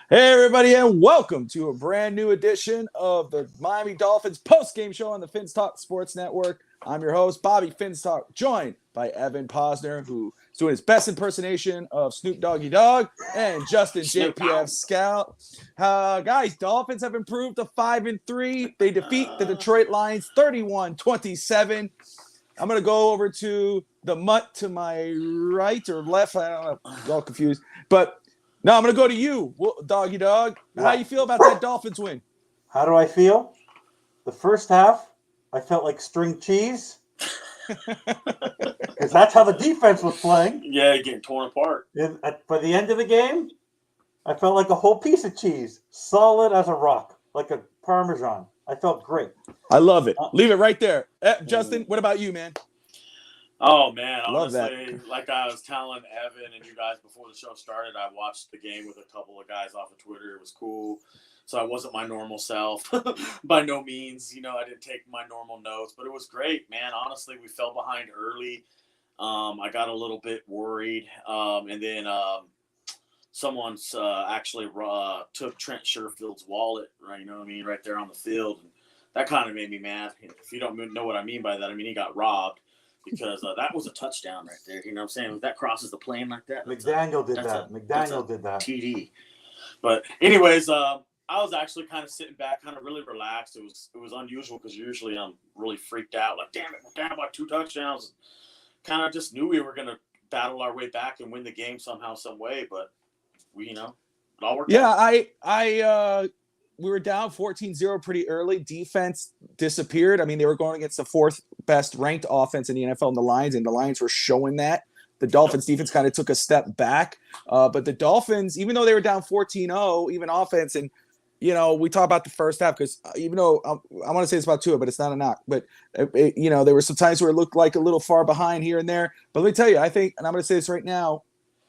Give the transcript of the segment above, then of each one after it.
Hey, everybody, and welcome to a brand new edition of the Miami Dolphins post-game show on the Fins Talk Sports Network. I'm your host, Bobby Fins Talk, joined by Evan Posner, who is doing his best impersonation of Snoop Doggy Dogg, and Justin JPF Scout. Guys, Dolphins have improved to 5-3. They defeat the Detroit Lions 31-27. I'm going to go over to the mutt to my right or left. I don't know. I'm all confused. But no, I'm going to go to you, Doggy Dog. How you feel about that Dolphins win? How do I feel? The first half, I felt like string cheese. Because that's how the defense was playing. Yeah, you're getting torn apart. By the end of the game, I felt like a whole piece of cheese. Solid as a rock, like a Parmesan. I felt great. I love it. Leave it right there. Justin, what about you, man? Oh, man. Love honestly, like I was telling Evan and you guys before the show started, I watched the game with a couple of guys off of Twitter. It was cool. So I wasn't my normal self by no means. You know, I didn't take my normal notes, but it was great, man. Honestly, we fell behind early. I got a little bit worried. And then someone's actually took Trent Sherfield's wallet, right? You know what I mean? Right there on the field. And that kind of made me mad. If you don't know what I mean by that, I mean, he got robbed. Because that was a touchdown right there. You know what I'm saying? If that crosses the plane like that. McDaniel did that. TD. But anyways, I was actually kind of sitting back, kind of really relaxed. It was unusual because usually I'm really freaked out. Like, damn it, we're down by 2 touchdowns. Kind of just knew we were going to battle our way back and win the game somehow, some way. But it all worked out. We were down 14-0 pretty early. Defense disappeared. I mean, they were going against the 4th best ranked offense in the NFL in the Lions, and the Lions were showing that. The Dolphins defense kind of took a step back. But the Dolphins, even though they were down 14-0, even offense, and, you know, we talk about the first half because even though I want to say it's about Tua, but it's not a knock. But, there were some times where it looked like a little far behind here and there. But let me tell you, I think, and I'm going to say this right now,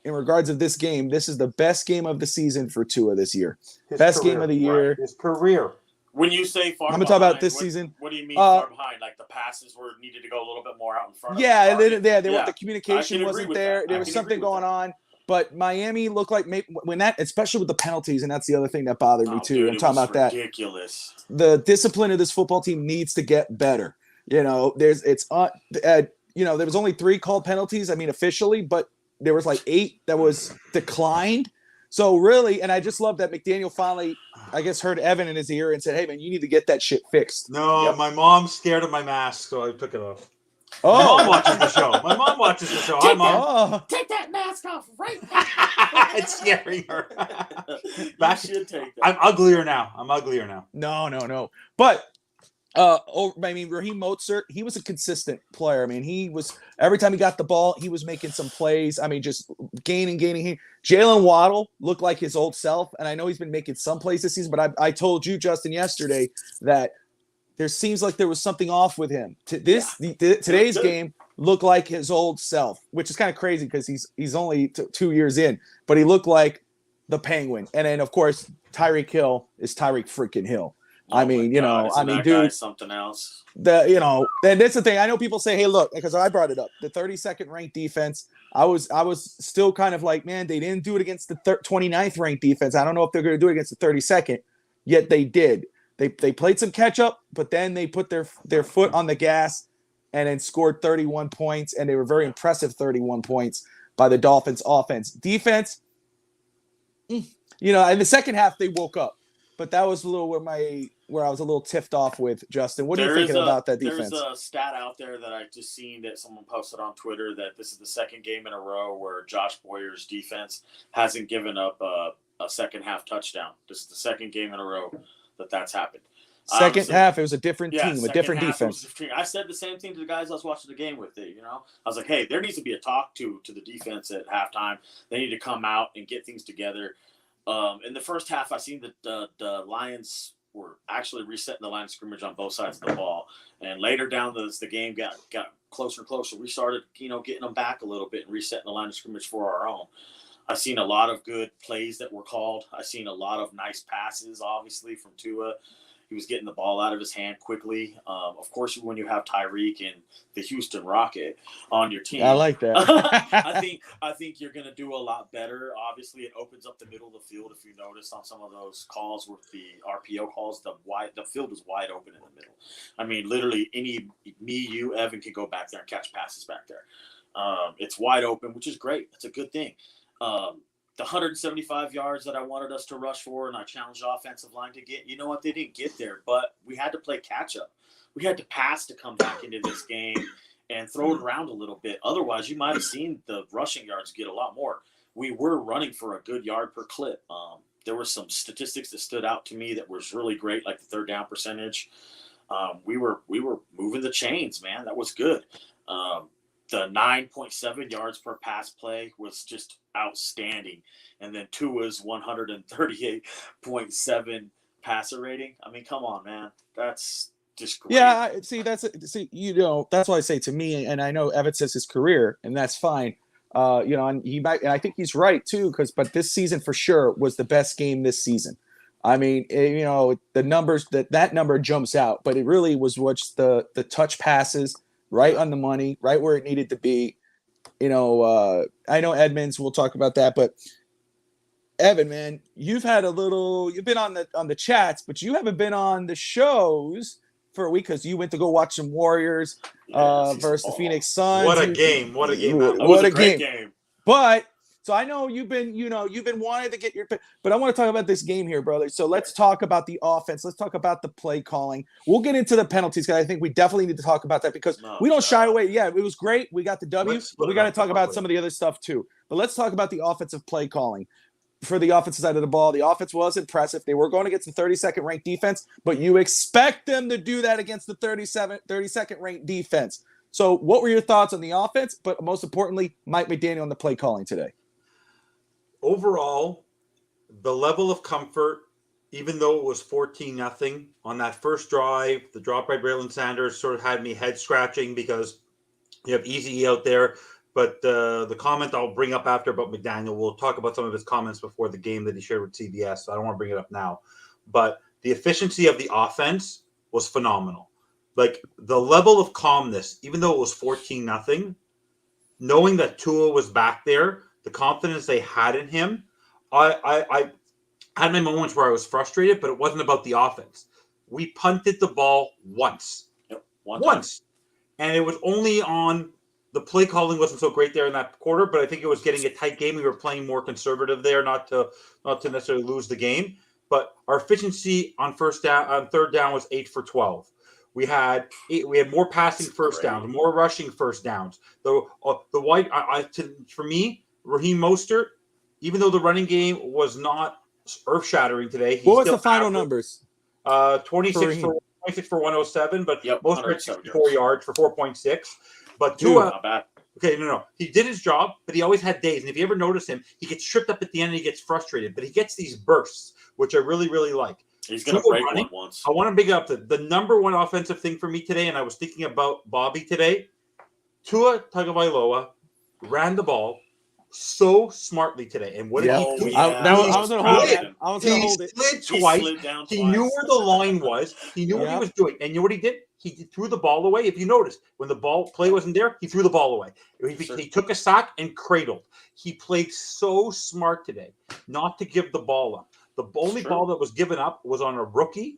in regards of this game, this is the best game of the season for Tua this year. Best game of the year. His career. When you say far behind, I'm going to talk about this season. What do you mean far behind? Like the passes needed to go a little bit more out in front of the communication wasn't there. There was something going on. But Miami looked like especially with the penalties, and that's the other thing that bothered me too. Dude, I'm talking about that. Ridiculous. The discipline of this football team needs to get better. You know, there was only 3 called penalties. I mean, officially, but there was like 8 that was declined. So really, and I just love that McDaniel finally, I guess, heard Evan in his ear and said, "Hey man, you need to get that shit fixed." No, My mom's scared of my mask, so I took it off. Oh, my mom watches the show. Hi, Mom. Take that mask off right now. It's scaring her. You should take that. I'm uglier now. No. But Raheem Mostert, he was a consistent player. I mean, he was every time he got the ball, he was making some plays. I mean, just gaining. Jalen Waddle looked like his old self, and I know he's been making some plays this season. But I told you, Justin, yesterday that there seems like there was something off with him. Today's game looked like his old self, which is kind of crazy because he's only 2 years in, but he looked like the Penguin. And then of course Tyreek Hill is Tyreek freaking Hill. Dude, something else. And that's the thing. I know people say, "Hey, look," because I brought it up. The 32nd ranked defense. I was still kind of like, man, they didn't do it against the 29th ranked defense. I don't know if they're going to do it against the 32nd. Yet they did. They played some catch up, but then they put their foot on the gas and then scored 31 points, and they were very impressive 31 points by the Dolphins offense. Defense, in the second half they woke up, but that was a little where I was a little tiffed off with. Justin, what are you thinking about that defense? There's a stat out there that I just seen that someone posted on Twitter that this is the second game in a row where Josh Boyer's defense hasn't given up a second half touchdown. This is the second game in a row that's happened. Second half, it was a different team, a different defense. I said the same thing to the guys I was watching the game with. I was like, hey, there needs to be a talk to the defense at halftime. They need to come out and get things together. In the first half, I seen that the Lions were actually resetting the line of scrimmage on both sides of the ball. And later down the game got closer and closer. We started, getting them back a little bit and resetting the line of scrimmage for our own. I seen a lot of good plays that were called. I seen a lot of nice passes, obviously, from Tua. He was getting the ball out of his hand quickly. Of course, when you have Tyreek and the Houston Rocket on your team, I like that. I think you're going to do a lot better. Obviously, it opens up the middle of the field. If you noticed on some of those calls with the RPO calls, the field was wide open in the middle. I mean, literally you, Evan, can go back there and catch passes back there. It's wide open, which is great. It's a good thing. The 175 yards that I wanted us to rush for and I challenged the offensive line to get, you know what, they didn't get there, but we had to play catch up. We had to pass to come back into this game and throw it around a little bit. Otherwise, you might have seen the rushing yards get a lot more. We were running for a good yard per clip. There were some statistics that stood out to me that was really great, like the third down percentage. We were moving the chains, man. That was good. The 9.7 yards per pass play was just outstanding. And then Tua's 138.7 passer rating. I mean, come on, man. That's just great. Yeah, that's why I say to me, and I know Evan says his career, and that's fine. And I think he's right too, but this season for sure was the best game this season. I mean, the numbers that number jumps out, but it really was what's the touch passes. Right on the money, right where it needed to be. I know Edmonds, we'll talk about that, but Evan, man, you've been on the chats, but you haven't been on the shows for a week because you went to go watch some Warriors versus the Phoenix Suns. What a game. What a game. That was a great game. But so I know you've been wanting to get your pick, but I want to talk about this game here, brother. So let's talk about the offense. Let's talk about the play calling. We'll get into the penalties because I think we definitely need to talk about that because we don't shy away. Yeah, it was great. We got the W, but we got to talk about some of the other stuff too. But let's talk about the offensive play calling. For the offensive side of the ball, the offense was impressive. They were going against the 32nd ranked defense, but you expect them to do that against the 32nd ranked defense. So what were your thoughts on the offense, but most importantly, Mike McDaniel on the play calling today? Overall, the level of comfort, even though it was 14-0 on that first drive, the drop by Braylon Sanders sort of had me head scratching because you have Easy out there. But the comment I'll bring up after about McDaniel, we'll talk about some of his comments before the game that he shared with CBS. So I don't want to bring it up now. But the efficiency of the offense was phenomenal. Like the level of calmness, even though it was 14-0, knowing that Tua was back there, the confidence they had in him, I had my moments where I was frustrated, but it wasn't about the offense. We punted the ball once. Yep, once. And it was only on the play calling wasn't so great there in that quarter, but I think it was getting a tight game. We were playing more conservative there, not to necessarily lose the game. But our efficiency on third down was 8 for 12. We had more passing first downs, more rushing first downs. For me, Raheem Mostert, even though the running game was not earth-shattering today, what was the final numbers? 26 for 107, but most 4 yards for 4.6. But Tua, not bad. Okay, no. He did his job, but he always had days. And if you ever notice him, he gets tripped up at the end and he gets frustrated. But he gets these bursts, which I really, really like. He's going to break one once. I want to big up the number one offensive thing for me today, and I was thinking about Bobby today. Tua Tagovailoa ran the ball so smartly today. And what did he do? I was going to hold it. He slid twice. He knew where the line was. He knew what he was doing. And you know what he did? He threw the ball away. If you noticed, when the play wasn't there, he threw the ball away. He took a sack and cradled. He played so smart today not to give the ball up. The only ball that was given up was on a rookie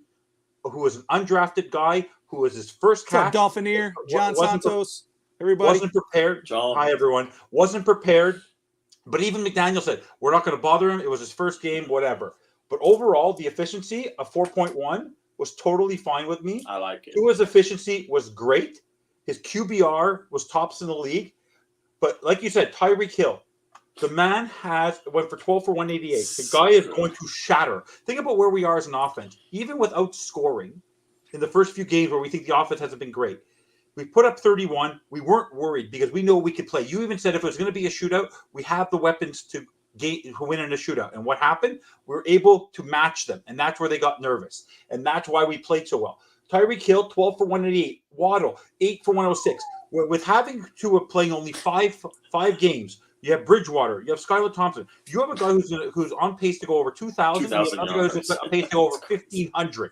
who was an undrafted guy who was his first catch. Dolphinier, John Santos, everybody. Wasn't prepared. Hi, everyone. Wasn't prepared. But even McDaniel said, we're not going to bother him. It was his first game, whatever. But overall, the efficiency of 4.1 was totally fine with me. I like it. Tua's efficiency was great. His QBR was tops in the league. But like you said, Tyreek Hill, the man went for 12 for 188. The guy is going to shatter. Think about where we are as an offense. Even without scoring in the first few games where we think the offense hasn't been great, we put up 31. We weren't worried because we know we could play. You even said if it was going to be a shootout, we have the weapons to win in a shootout. And what happened? We were able to match them. And that's where they got nervous. And that's why we played so well. Tyreek Hill, 12 for 188. Waddle, 8 for 106. With having to playing only five games, you have Bridgewater, you have Skylar Thompson. You have a guy who's on pace to go over 2,000. You have another guy who's on pace to go over 1,500.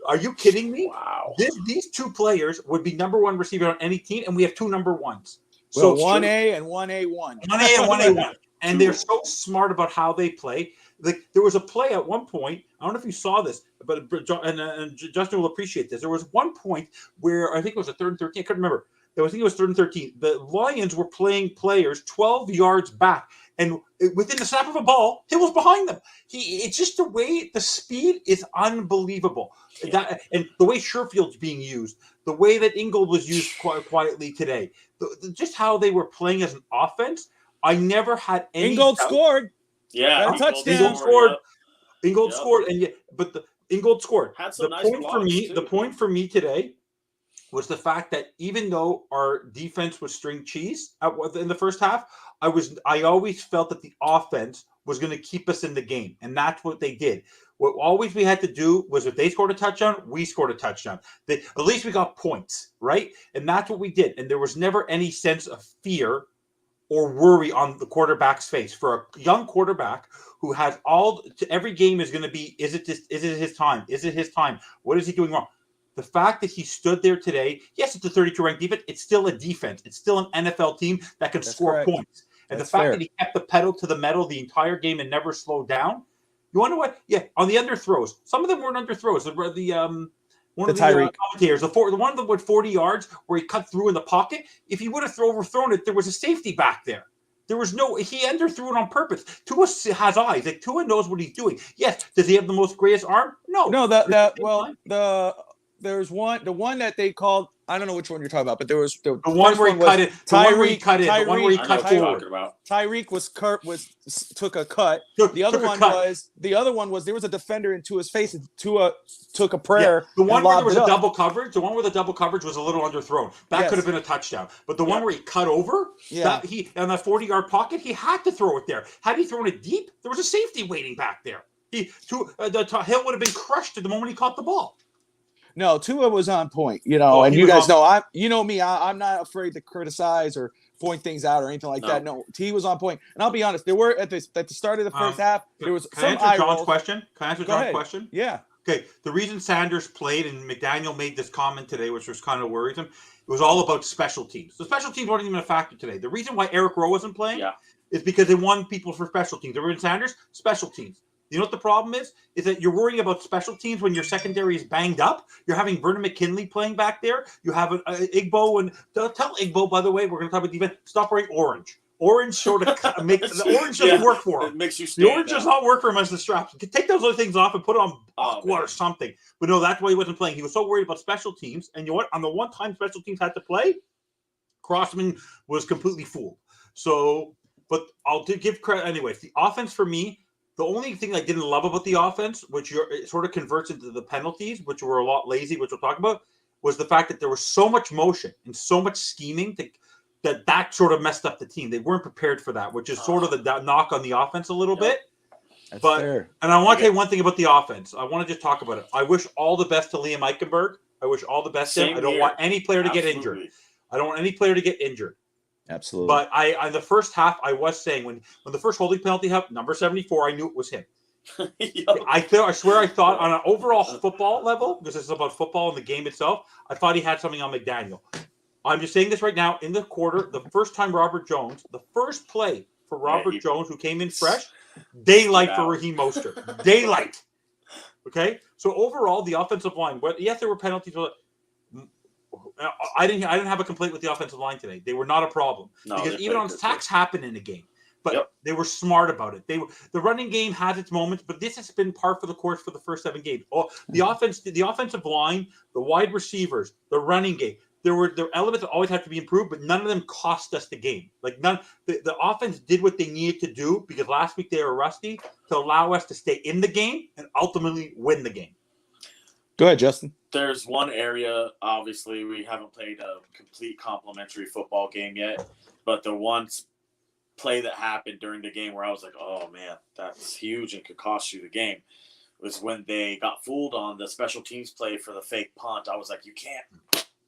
Are you kidding me? Wow. These two players would be number one receiver on any team, and we have two number ones. So 1A and 1A1. 1A and 1A1. And they're so smart about how they play. Like, there was a play at one point, I don't know if you saw this, but and Justin will appreciate this. There was one point where I think it was a 3rd and 13. I couldn't remember. I think it was 3rd and 13. The Lions were playing players 12 yards back, and within the snap of a ball, Hill was behind them. It's just the way the speed is unbelievable. Yeah. And the way Sherfield's being used, the way that Ingold was used quietly today, just how they were playing as an offense. I never had any Ingold doubt. scored. Yeah, Got a touchdown. Ingold scored. Yep. Ingold Yep. scored, and Ingold scored. Had some nice point for blocks, me, too. the point for me today was the fact that even though our defense was string cheese in the first half, I always felt that the offense was going to keep us in the game, and that's what they did. What always we had to do was if they scored a touchdown, we scored a touchdown. At least we got points, right? And that's what we did. And there was never any sense of fear or worry on the quarterback's face. For a young quarterback who has every game is going to be, is it his time? Is it his time? What is he doing wrong? The fact that he stood there today, yes, it's a 32 ranked defense. It's still a defense. It's still an NFL team that can score correct. points. And That's the fact fair. that he kept the pedal to the metal the entire game and never slowed down. You want to know what? Yeah, on the underthrows. Some of them weren't underthrows. One of the commentators, the one that went 40 yards where he cut through in the pocket. If he would have overthrown it, there was a safety back there. He underthrew it on purpose. Tua has eyes. Like, Tua knows what he's doing. Yes. Does he have the most greatest arm? No. There's the one that they called, I don't know which one you're talking about, but there was the one where he cut it. The one where he cut it. The one where he cut forward. Tyreek took a cut. The other one was there was a defender in Tua's face, and Tua took a prayer. Yeah. The one where there was a double coverage. The one where the double coverage was a little underthrown. That could have been a touchdown. But the one where he cut over, on that 40-yard pocket, he had to throw it there. Had he thrown it deep, there was a safety waiting back there. Hill would have been crushed at the moment he caught the ball. No, Tua was on point, and you guys know I'm not afraid to criticize or point things out or anything like that. No, he was on point. And I'll be honest, there were at the start of the first half, there was some eye rolls. Question? Can I answer John's question? Yeah. Okay. The reason Sanders played, and McDaniel made this comment today, which was kind of worrisome, it was all about special teams. The special teams weren't even a factor today. The reason why Eric Rowe wasn't playing is because they won people for special teams. They were in Sanders, special teams. You know what the problem is? Is that you're worrying about special teams when your secondary is banged up. You're having Vernon McKinley playing back there. You have Igbo, and tell Igbo, by the way, we're going to talk about defense. Stop wearing orange. Orange sort of the orange doesn't work for him. It makes you the orange does not work for him as the strap. You can take those other things off and put it on aqua or something. But no, that's why he wasn't playing. He was so worried about special teams. And you know what? On the one time special teams had to play, Crossman was completely fooled. So, but I'll give credit anyways. The offense for me. The only thing I didn't love about the offense, which it sort of converts into the penalties, which were a lot lazy, which we'll talk about, was the fact that there was so much motion and so much scheming that sort of messed up the team. They weren't prepared for that, which is sort of the knock on the offense a little bit. That's but fair. And I want to say one thing about the offense. I want to just talk about it. I wish all the best to Liam Eichenberg. I wish all the best to him. I don't want any player to get injured. I don't want any player to get injured. Absolutely. But I the first half, I was saying when the first holding penalty happened, number 74, I knew it was him. I swear I thought on an overall football level, because this is about football and the game itself, I thought he had something on McDaniel. I'm just saying this right now. In the quarter, the first time the first play for Robert Jones, who came in fresh, daylight for Raheem Mostert. Daylight. Okay? So overall, the offensive line, yes, there were penalties. I didn't have a complaint with the offensive line today. They were not a problem. Because even on sacks happen in a game. But they were smart about it. The running game has its moments, but this has been par for the course for the first 7 games. The offensive line, the wide receivers, the running game. There were elements that always have to be improved, but none of them cost us the game. Like the offense did what they needed to do because last week they were rusty to allow us to stay in the game and ultimately win the game. Go ahead, Justin. There's one area, obviously, we haven't played a complete complimentary football game yet, but the one play that happened during the game where I was like, oh, man, that's huge and could cost you the game, was when they got fooled on the special teams play for the fake punt. I was like, you can't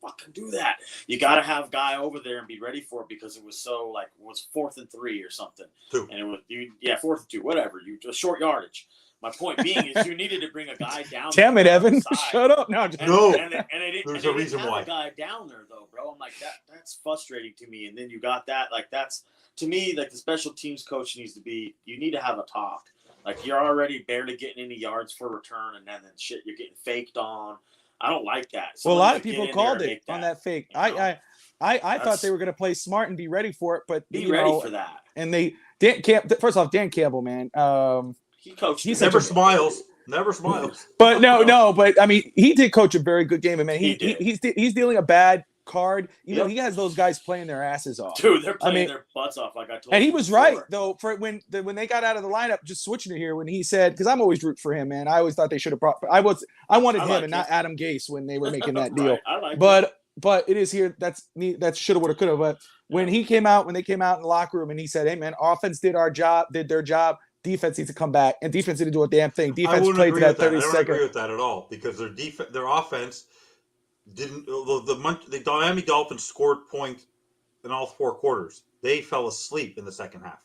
fucking do that. You got to have guy over there and be ready for it because it was so, it was 4th and 3 or something. 2. And it was, 4th and 2, whatever. A short yardage. My point being is you needed to bring a guy down. Damn it, there on the Evan! side. Shut up! No, just, No. There's a reason have why. A guy down there though, bro. I'm like that's frustrating to me. And then you got that. Like that's to me like the special teams coach needs to be. You need to have a talk. Like you're already barely getting any yards for return, and then shit you're getting faked on. I don't like that. well, a Someone lot of should get people in called there and it make on that fake. you know? I thought That's- they were going to play smart and be ready for it, but Be you ready know, for that. and they first off, Dan Campbell, man. He coached. He's him. Never smiles. Never smiles. But no, but I mean, he did coach a very good game, and man, He did. he's dealing a bad card. You know, Yep. he has those guys playing their asses off. Dude, they're playing I mean, their butts off like I told and he you was before. right though. For when they got out of the lineup, just switching it here when he said, because I'm always root for him, man. I always thought they should have brought. I wanted I him like and not him. Adam Gase when they were making that deal. Right, I like But it is here. That's me. That shoulda, woulda, coulda. But when they came out in the locker room and he said, "Hey, man, offense did their job. Defense needs to come back, and defense didn't do a damn thing. I Defense wouldn't played agree for that with that. I 30 don't second." agree with that at all because their offense didn't. The Miami Dolphins scored points in all 4 quarters. They fell asleep in the second half.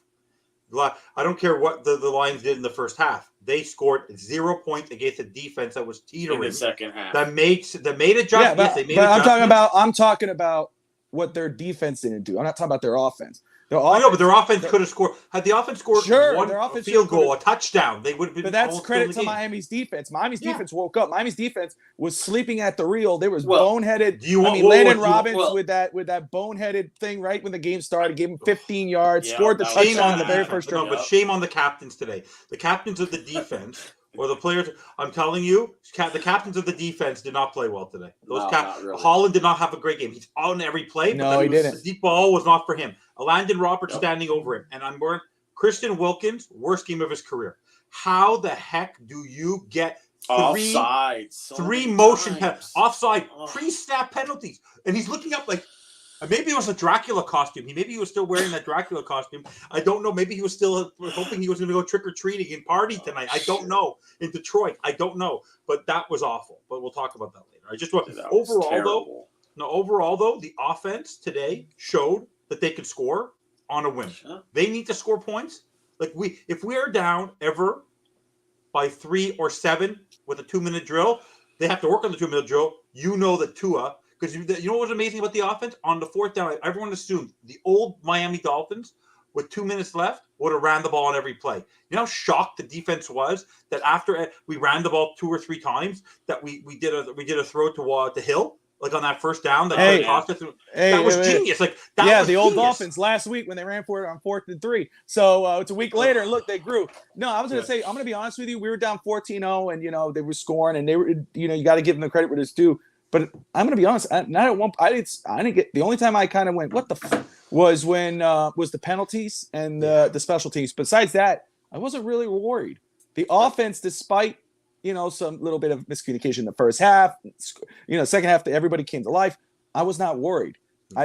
I don't care what the Lions did in the first half. They scored 0 points against a defense that was in teetering. the second half. That made adjustments. Yeah, but, They made but adjustments. I'm talking about what their defense didn't do. I'm not talking about their offense. I know, but their offense could have scored. Had the offense scored one their offense field goal, could've- a touchdown, they would have been. But that's almost credit still in to the game. Miami's defense. Miami's Yeah. defense woke up. Miami's defense was sleeping at the reel. There was Well, boneheaded. do you want- I mean, whoa, Landon whoa, do you- Robbins well- with that boneheaded thing right when the game started, gave him 15 yards, Yeah, scored the that was touchdown in the bad. very first No, drive. but shame on the captains today. The captains of the defense or the players. I'm telling you, the captains of the defense did not play well today. No, Those not really. Holland did not have a great game. He's on every play. No, he didn't. The deep ball was not for him. Landon Roberts Nope. standing over him, and I'm more Christian Wilkins, worst game of his career. How the heck do you get Offside. So three many motion times. offside Ugh. pre-snap penalties, and he's looking up like maybe it was a Dracula costume. Maybe he was still wearing that Dracula costume. I don't know. Maybe he was still hoping he was going to go trick or treating and party tonight. I don't know. In Detroit, I don't know. But that was awful. But we'll talk about that later. I just want Dude, that was overall though, the offense today showed that they could score on a whim. Sure. They need to score points. If we are down ever by 3 or 7 with a 2-minute drill, they have to work on the 2-minute drill. You know that Tua, because you know what was amazing about the offense? On the 4th down, everyone assumed the old Miami Dolphins with 2 minutes left would have ran the ball on every play. You know how shocked the defense was that after we ran the ball 2 or 3 times that we did a throw to Hill, like on that first down that Hey. cost us. Hey, That was wait. genius. Like that Yeah, was the old genius. Dolphins last week when they ran for it on 4th and 3. So it's a week later, and look, they grew. No, I was going to say, I'm going to be honest with you. We were down 14-0, and they were scoring, and they were, you got to give them the credit where it's due. But I'm going to be honest. Not at one. I didn't get. The only time I kind of went, what the was when was the penalties and the special teams. Besides that, I wasn't really worried. The offense, despite some little bit of miscommunication in the first half, second half, everybody came to life. I was not worried.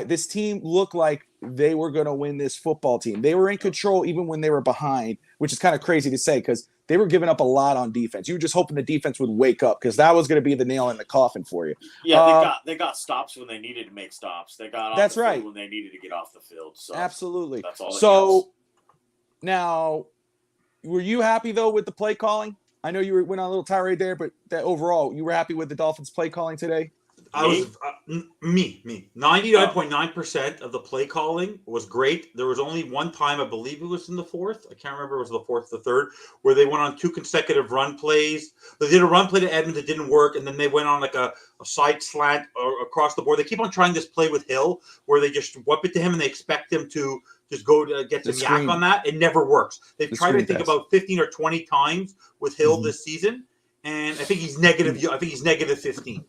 This team looked like they were going to win this football team. They were in control even when they were behind, which is kind of crazy to say because they were giving up a lot on defense. You were just hoping the defense would wake up because that was going to be the nail in the coffin for you. Yeah, they got stops when they needed to make stops. They got off That's the right. field when they needed to get off the field. So Absolutely. that's all that So counts. now, were you happy though with the play calling? I know you went on a little tirade there, but that overall, you were happy with the Dolphins' play calling today? I was me. 99.9% of the play calling was great. There was only one time, I believe it was in the 4th. I can't remember if it was the 4th or the 3rd, where they went on 2 consecutive run plays. They did a run play to Edmonds that didn't work, and then they went on like a side slant or across the board. They keep on trying this play with Hill, where they just whip it to him and they expect him to just go to get some yak on that. It never works. They've tried, I think, about 15 or 20 times with Hill this season, and I think he's negative. I think he's negative 15.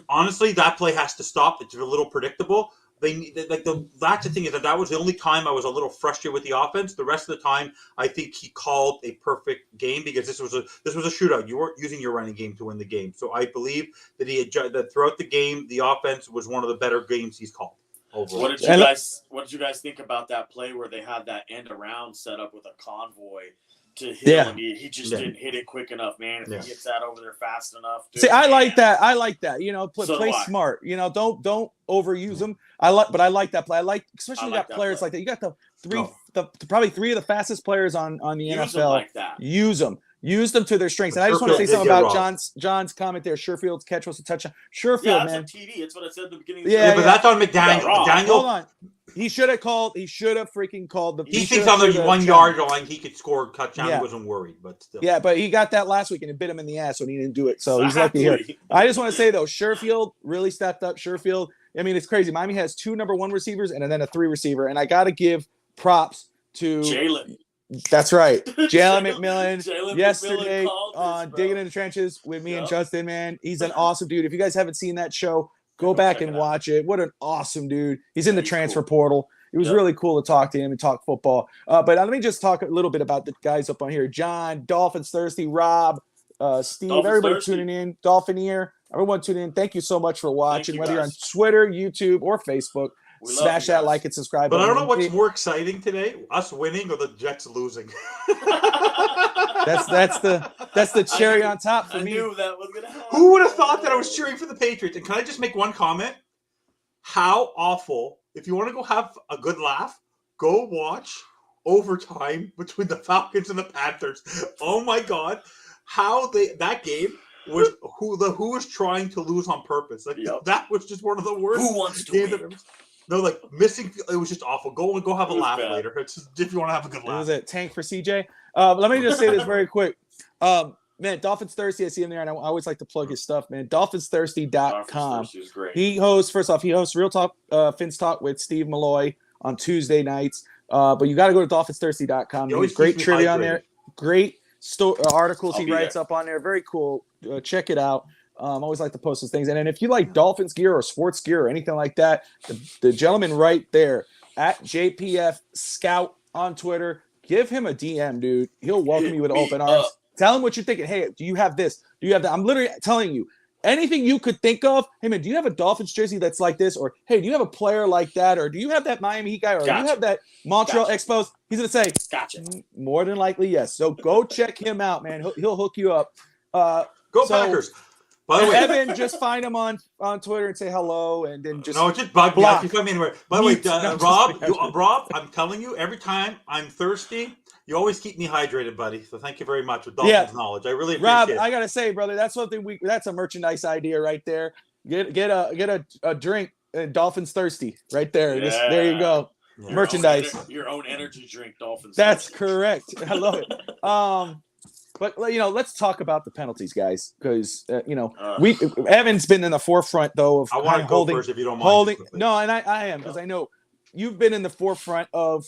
Honestly, that play has to stop. It's a little predictable. That's the thing is that was the only time I was a little frustrated with the offense. The rest of the time, I think he called a perfect game because this was a shootout. You weren't using your running game to win the game. So I believe that that throughout the game, the offense was one of the better games he's called. Overall. What did you guys think about that play where they had that end around set up with a convoy to Hill and he just didn't hit it quick enough, man. If he gets that over there fast enough. See, I like that. So play do I. smart. Don't overuse them. But I like that play. I like, especially you got that players play. like that. You got probably 3 of the fastest players on the Use NFL. them like that. Use them. Use them to their strengths. And I just want to Sherfield say did something get about robbed. John's comment there. Sherfield's catch was a touchdown. Yeah, Sherfield, that's man. a TD. It's what I said at the beginning. Of the Yeah, show. Yeah, but that's on got McDaniel. robbed. Hold McDaniel, on. He should have freaking called the. he should thinks have on threw the 1 challenge. yard line he could score a touchdown. Yeah. He wasn't worried, but still. Yeah, but he got that last week and it bit him in the ass when he didn't do it. So he's lucky here. Exactly. I just want to say though, Sherfield really stepped up. Sherfield, I mean, it's crazy. Miami has 2 number 1 receivers and then a 3 receiver, and I got to give props to Jalen. That's right, Jalen McMillan. Jalen Yesterday McMillan called on this, Digging bro. in the Trenches with me and Yep. Justin, man, he's an awesome dude. If you guys haven't seen that show, go Go back check and it out. watch it. What an awesome dude. He's in the He's transfer cool. portal. It was Yep. really cool to talk to him and talk football. But let me just talk a little bit about the guys up on here. John, Dolphins Thirsty, Rob, Steve, Dolphins everybody Thirsty. tuning in. Dolphineer, everyone tuning in. Thank you so much for watching, you, whether you're on guys. Twitter, YouTube, or Facebook. We love Smash you that guys. like and subscribe But I button. don't know what's more exciting today: us winning or the Jets losing. That's the cherry on top for I me. knew that was gonna happen. Who would have thought that I was cheering for the Patriots? And can I just make one comment? How awful! If you want to go have a good laugh, go watch overtime between the Falcons and the Panthers. Oh my God, how that game was who was trying to lose on purpose. Like Yep. that was just one of the worst Who wants to games I've win? ever. No, like missing. It was just awful. Go have a It was laugh bad. later. It's just, if you want to have a good It laugh. was a tank for CJ. Let me just say this very quick. Man, Dolphins Thirsty, I see him there, and I always like to plug his stuff, man. DolphinsThirsty.com. She was great. He hosts Real Talk, Fins Talk with Steve Malloy on Tuesday nights. But you got to go to DolphinsThirsty.com. He always There's great keeps me trivia on hydrated. there. Great articles I'll he be writes there. up on there. Very cool. Check it out. Always like to post those things. And then if you like Dolphins gear or sports gear or anything like that, the gentleman right there at JPF Scout on Twitter, give him a DM, dude. He'll welcome you with open arms. Tell him what you're thinking. Hey, do you have this? Do you have that? I'm literally telling you, anything you could think of. Hey, man, do you have a Dolphins jersey that's like this? Or, hey, do you have a player like that? Or do you have that Miami Heat guy? Or do you Gotcha. have that Montreal Gotcha. Expos? He's going to say, Gotcha. more than likely, yes. So go check him out, man. He'll hook you up. Go So- Packers. By the way, Evan, just find him on Twitter and say hello, and then just no, just bug me. block. You find me anywhere. By the way, Meet. No, I'm just Rob, kidding. Rob, I'm telling you, every time I'm thirsty, you always keep me hydrated, buddy. So thank you very much with Dolphins knowledge. I really appreciate Rob, it. I gotta say, brother, that's something that's a merchandise idea right there. Get a drink, Dolphins Thirsty, right there. Just, there you go. Yeah. Merchandise. Your own energy drink, Dolphins. That's correct. I love it. But let's talk about the penalties, guys, because Evan's been in the forefront though of I want kind to of go holding first if you don't mind. holding. quickly. No, and I am, because I know you've been in the forefront of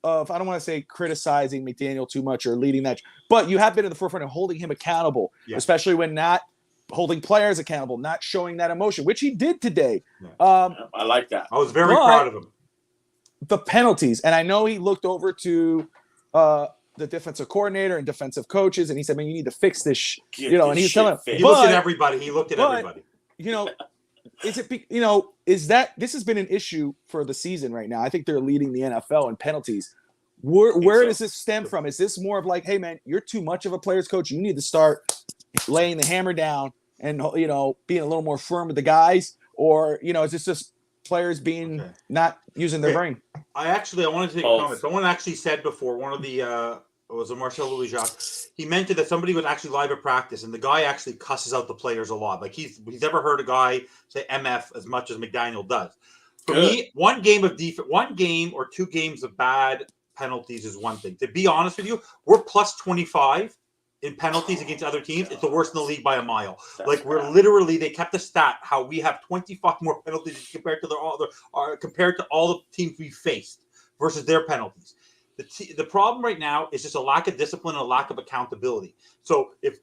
I don't want to say criticizing McDaniel too much or leading that, but you have been in the forefront of holding him accountable, Yeah. especially when not holding players accountable, not showing that emotion, which he did today. Yeah. I like that. I was very But- proud of him. The penalties, and I know he looked over to the defensive coordinator and defensive coaches, and he said, "Man, you need to fix this." Get And this he's shit telling, fixed. He looked at but- everybody. He looked at but- everybody. Is it? Is that this has been an issue for the season right now? I think they're leading the NFL in penalties. Where so. does this stem from? Is this more of like, hey man, you're too much of a player's coach. You need to start laying the hammer down and being a little more firm with the guys, or is this just players being Okay. not using their Okay. brain? I wanted to take a Both. comment. Someone actually said before, one of the it was a Marcel Louis Jacques. He mentioned that somebody was actually live at practice, and the guy actually cusses out the players a lot. Like he's never heard a guy say MF as much as McDaniel does. For Good. me, one game or 2 games of bad penalties is one thing. To be honest with you, we're plus 25 in penalties against other teams. It's the worst in the league by a mile. That's Like we're bad. literally, they kept a stat how we have 25 more penalties compared to compared to all the teams we faced versus their penalties. The problem right now is just a lack of discipline and a lack of accountability. So if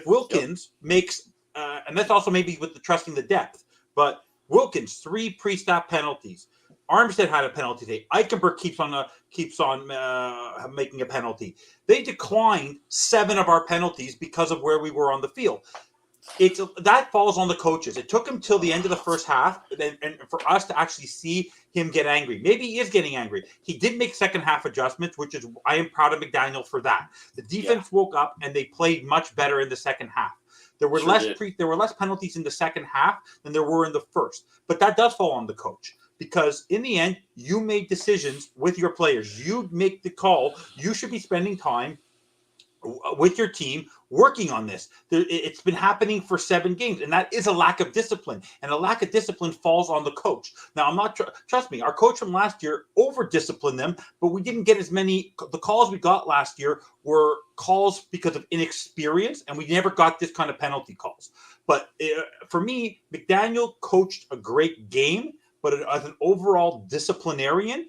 Wilkins makes, and that's also maybe with the trusting the depth, but Wilkins 3 pre-snap penalties. Armstead had a penalty today. Eichenberg keeps on making a penalty. They declined 7 of our penalties because of where we were on the field. That falls on the coaches. It took him till the end of the first half, and for us to actually see him get angry. Maybe he is getting angry. He did make second half adjustments, which is I am proud of McDaniel for that. The defense woke up and they played much better in the second half. There were less penalties in the second half than there were in the first, but that does fall on the coach. Because in the end, you made decisions with your players. You make the call. You should be spending time with your team working on this. It's been happening for 7 games, and that is a lack of discipline. And a lack of discipline falls on the coach. Now, I'm not trust me. Our coach from last year over-disciplined them, but we didn't get as many. The calls we got last year were calls because of inexperience, and we never got this kind of penalty calls. But for me, McDaniel coached a great game, but as an overall disciplinarian,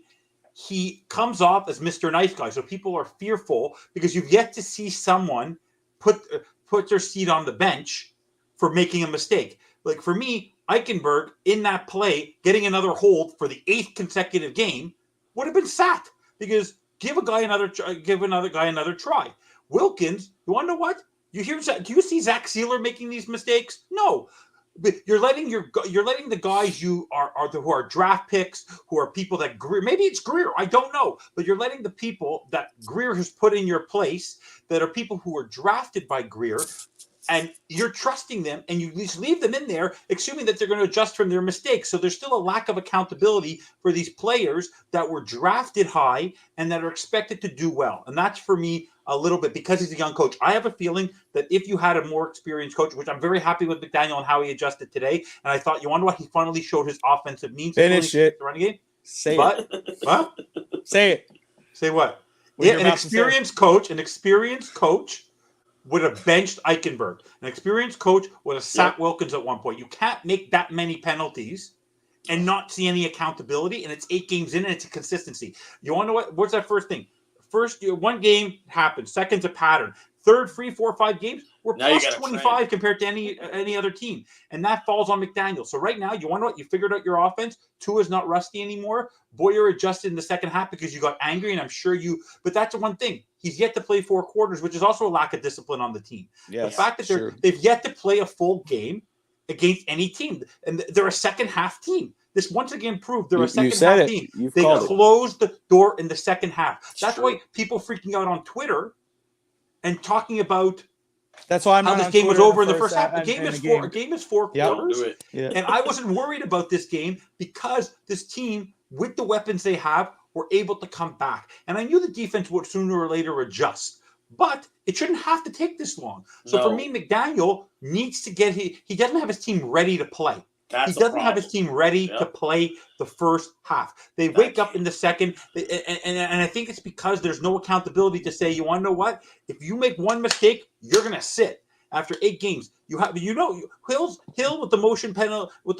he comes off as Mr. Nice Guy. So people are fearful because you've yet to see someone put their seat on the bench for making a mistake. Like for me, Eichenberg in that play, getting another hold for the 8th consecutive game would have been sat because give another guy another try. Wilkins, you want to know what? Do you see Zach Sealer making these mistakes? No. But you're letting the guys who are draft picks, who are people that Greer, maybe it's Greer, I don't know, but you're letting the people that Greer has put in your place, that are people who were drafted by Greer, and you're trusting them, and you just leave them in there, assuming that they're going to adjust from their mistakes. So there's still a lack of accountability for these players that were drafted high and that are expected to do well. And that's for me a little bit because he's a young coach. I have a feeling that if you had a more experienced coach, which I'm very happy with McDaniel and how he adjusted today, and I thought, you wonder what, he finally showed his offensive means. Finish it. The running game. Say but, it. Huh? Say it. Say what? What An experienced coach would have benched Eichenberg. An experienced coach would have sat Wilkins at one point. You can't make that many penalties and not see any accountability, and it's 8 games in, and it's a consistency. You want to know what's that first thing? First, one game happens. Second's a pattern. Third, 3, 4, 5 games, we're Now plus 25 compared to any other team. And that falls on McDaniel. So right now, you want to know what? You figured out your offense. Tua's not rusty anymore. Boyer adjusted in the second half because you got angry, and I'm sure but that's the one thing. He's yet to play 4 quarters, which is also a lack of discipline on the team. Yes, the fact that they've yet to play a full game against any team, and they're a second half team. This once again proved they're a second half team. They closed the door in the second half. That's why people freaking out on Twitter and talking about that's why how this game was over in the first half. A game is 4 quarters. Yeah. And I wasn't worried about this game because this team, with the weapons they have, were able to come back. And I knew the defense would sooner or later adjust. But it shouldn't have to take this long. So for me, McDaniel needs to get he doesn't have his team ready to play. He doesn't have his team ready to play the first half. They wake up in the second, and I think it's because there's no accountability to say, you want to know what? If you make one mistake, you're going to sit. After 8 games, Hill with the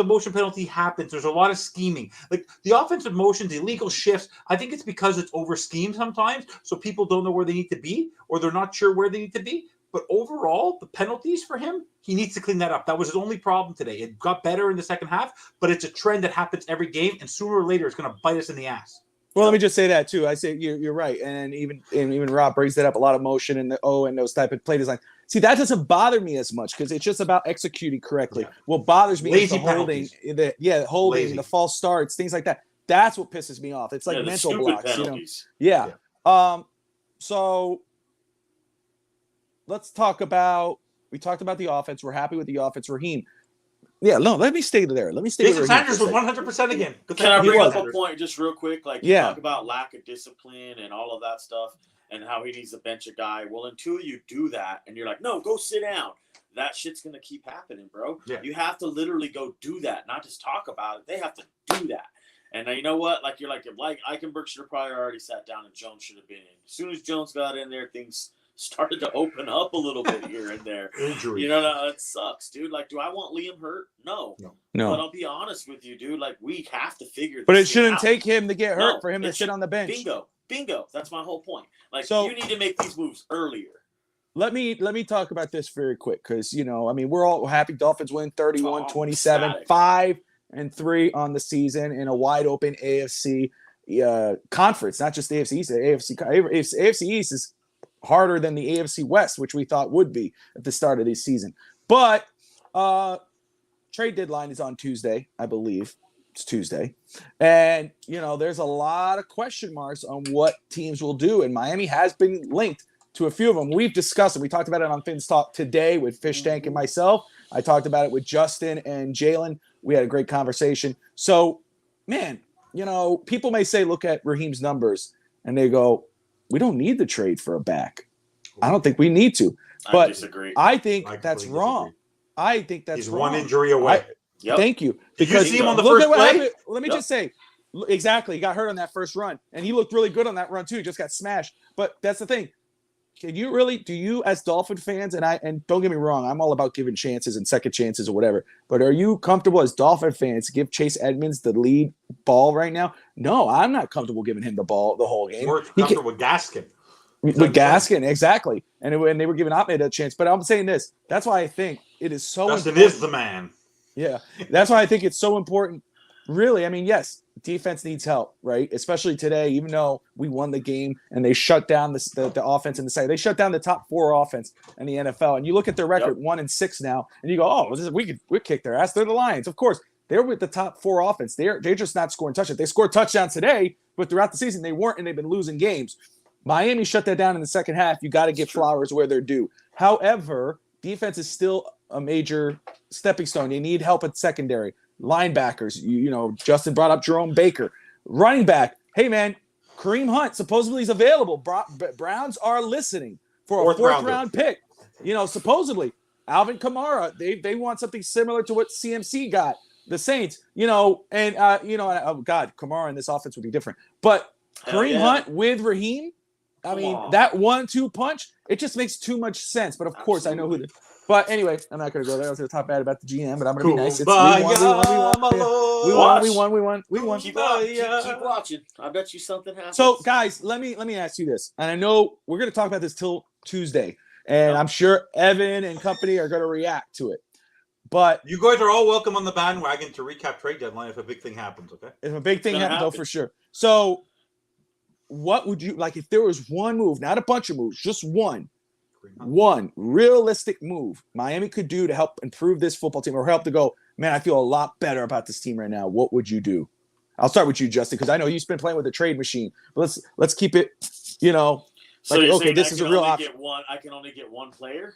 motion penalty happens. There's a lot of scheming, like the offensive motions, illegal shifts. I think it's because it's over schemed sometimes, so people don't know where they need to be, or they're not sure where they need to be. But overall, the penalties for him, he needs to clean that up. That was his only problem today. It got better in the second half, but it's a trend that happens every game, and sooner or later, it's going to bite us in the ass. Well, let me just say that too. I say you're right, and even Rob brings that up. A lot of motion and those type of play design. See, that doesn't bother me as much because it's just about executing correctly. Yeah. What bothers me is the holding, the false starts, things like that. That's what pisses me off. It's like mental blocks, penalties. Yeah. So let's talk about. We talked about the offense. We're happy with the offense. Raheem. Yeah, no, let me stay there. Jason Sanders was 100% again. Can I bring up a point just real quick? Like, you talk about lack of discipline and all of that stuff and how he needs to bench a guy. Well, until you do that and you're like, no, go sit down, that shit's going to keep happening, bro. Yeah. You have to literally go do that, not just talk about it. They have to do that. And you know what? Like, you're like Eichenberg should have probably already sat down and Jones should have been in. As soon as Jones got in there, things started to open up a little bit here and there. Injury. You know, it sucks, dude. Like, do I want Liam hurt? No. But I'll be honest with you, dude. Like, we have to figure this out. But it shouldn't take him to get hurt for him to sit on the bench. Bingo. That's my whole point. Like, so, you need to make these moves earlier. Let me talk about this very quick because, we're all happy. Dolphins win 31-27, 5-3 on the season in a wide open AFC conference, not just the AFC East. The AFC East is harder than the AFC West, which we thought would be at the start of this season. But trade deadline is on Tuesday, I believe. It's Tuesday. And, there's a lot of question marks on what teams will do. And Miami has been linked to a few of them. We've discussed it. We talked about it on Finn's Talk today with Fish Tank and myself. I talked about it with Justin and Jalen. We had a great conversation. So, man, people may say, look at Raheem's numbers, and they go, we don't need the trade for a back. I don't think we need to. I But disagree. I think I that's completely wrong. disagree. I think that's He's wrong. one injury away. Yep. Thank you. Did you Because see him on the look first at what play? happened. Let me Yep. just say, exactly. He got hurt on that first run, and he looked really good on that run too. He just got smashed. But that's the thing. Do you as Dolphin fans, and don't get me wrong, I'm all about giving chances and second chances or whatever, but are you comfortable as Dolphin fans to give Chase Edmonds the lead ball right now? No, I'm not comfortable giving him the ball the whole game. More comfortable with Gaskin. With Gaskin, exactly. And they were giving Ahmed a chance. But I'm saying this. That's why I think it is so Justin important. is the man. Yeah. That's why I think it's so important. Really, I mean, yes, defense needs help, right? Especially today, even though we won the game and they shut down the offense in the second. They shut down the top 4 offense in the NFL. And you look at their record, 1-6 now, and you go, oh, we kick their ass. They're the Lions. Of course, they're with the top 4 offense. They're just not scoring touchdowns. They scored touchdowns today, but throughout the season, they weren't, and they've been losing games. Miami shut that down in the second half. You got to give flowers where they're due. However, defense is still a major stepping stone. They need help at secondary. Linebackers, you know, Justin brought up Jerome Baker. Running back, hey, man, Kareem Hunt supposedly is available. Browns are listening for a fourth round pick. You know, supposedly. Alvin Kamara, they want something similar to what CMC got. The Saints, you know, and, oh, God, Kamara in this offense would be different. But Kareem Hunt with Raheem, I mean, that 1-2 punch, it just makes too much sense. But, of course, I know who – but anyway, I'm not going to go there. I was going to talk bad about the GM, but I'm going to be nice. We won. Keep watching. I bet you something happens. So, guys, let me ask you this. And I know we're going to talk about this till Tuesday. And I'm sure Evan and company are going to react to it. But you guys are all welcome on the bandwagon to recap trade deadline if a big thing happens, okay? If a big thing happens, though, for sure. So, what would you like if there was one move, not a bunch of moves, just one realistic move Miami could do to help improve this football team or help to go, man, I feel a lot better about this team right now. What would you do? I'll start with you, Justin, because I know you've been playing with the trade machine. But let's keep it, you know, so like, okay, this is a real option. I can only get one player?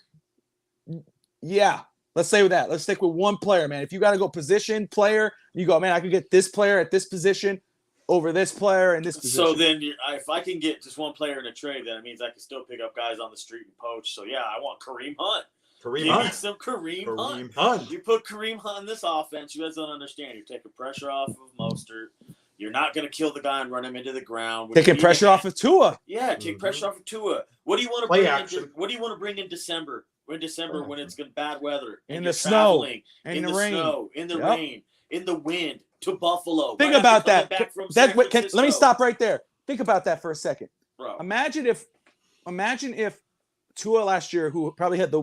Yeah. Let's say with that. Let's stick with one player, man. If you got to go position player, you go, man, I could get this player at this position over this player and this position. So then if I can get just one player in a trade, then it means I can still pick up guys on the street and poach. So, yeah, I want Kareem Hunt. Give me some Kareem Hunt. You put Kareem Hunt in this offense, you guys don't understand. You're taking pressure off of Mostert. You're not going to kill the guy and run him into the ground. Taking pressure off of Tua. Yeah, take pressure off of Tua. What do you want to bring in? What do you want to bring in December? When it's bad weather, in the snow, in the rain, in the rain, in the wind to Buffalo. Think about that. Let me stop right there. Think about that for a second. Bro. Imagine if Tua last year, who probably had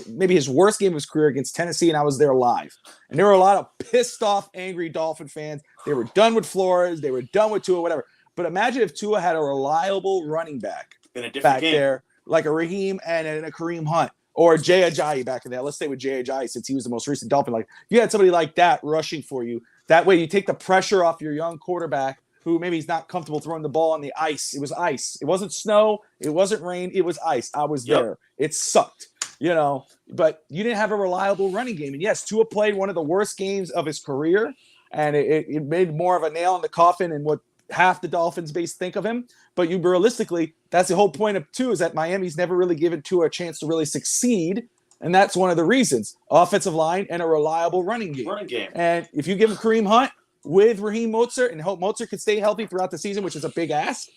maybe his worst game of his career against Tennessee, and I was there live. And there were a lot of pissed off, angry Dolphin fans. They were done with Flores. They were done with Tua, whatever. But imagine if Tua had a reliable running back back there, like a Raheem and a Kareem Hunt. Or Jay Ajayi back in there. Let's stay with Jay Ajayi since he was the most recent Dolphin. Like, if you had somebody like that rushing for you, that way you take the pressure off your young quarterback who maybe he's not comfortable throwing the ball on the ice. It was ice. It wasn't snow. It wasn't rain. It was ice. I was there. It sucked, you know. But you didn't have a reliable running game. And yes, Tua played one of the worst games of his career, and it made more of a nail in the coffin in what half the Dolphins base think of him. But you realistically, that's the whole point of Tua, is that Miami's never really given Tua a chance to really succeed. And that's one of the reasons. Offensive line and a reliable running game. And if you give him Kareem Hunt with Raheem Mostert and hope Mostert can stay healthy throughout the season, which is a big ask,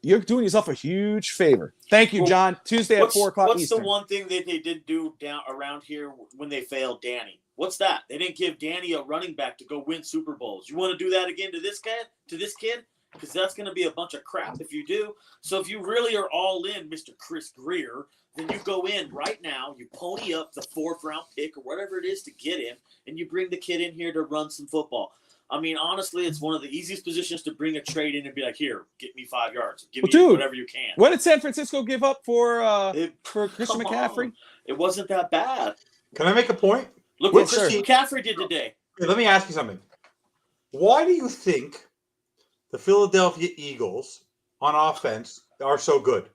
you're doing yourself a huge favor. Thank you, John. Tuesday at 4 o'clock Eastern. What's the one thing that they did do down around here when they failed Danny? What's that? They didn't give Danny a running back to go win Super Bowls. You want to do that again to this kid? Because that's going to be a bunch of crap if you do. So if you really are all in, Mr. Chris Greer, then you go in right now, you pony up the 4th round pick or whatever it is to get him, and you bring the kid in here to run some football. I mean, honestly, it's one of the easiest positions to bring a trade in and be like, here, get me 5 yards. Give me whatever you can. What did San Francisco give up for Christian McCaffrey? It wasn't that bad. Can I make a point? Look what Christian McCaffrey did today. Let me ask you something. Why do you think the Philadelphia Eagles on offense are so good?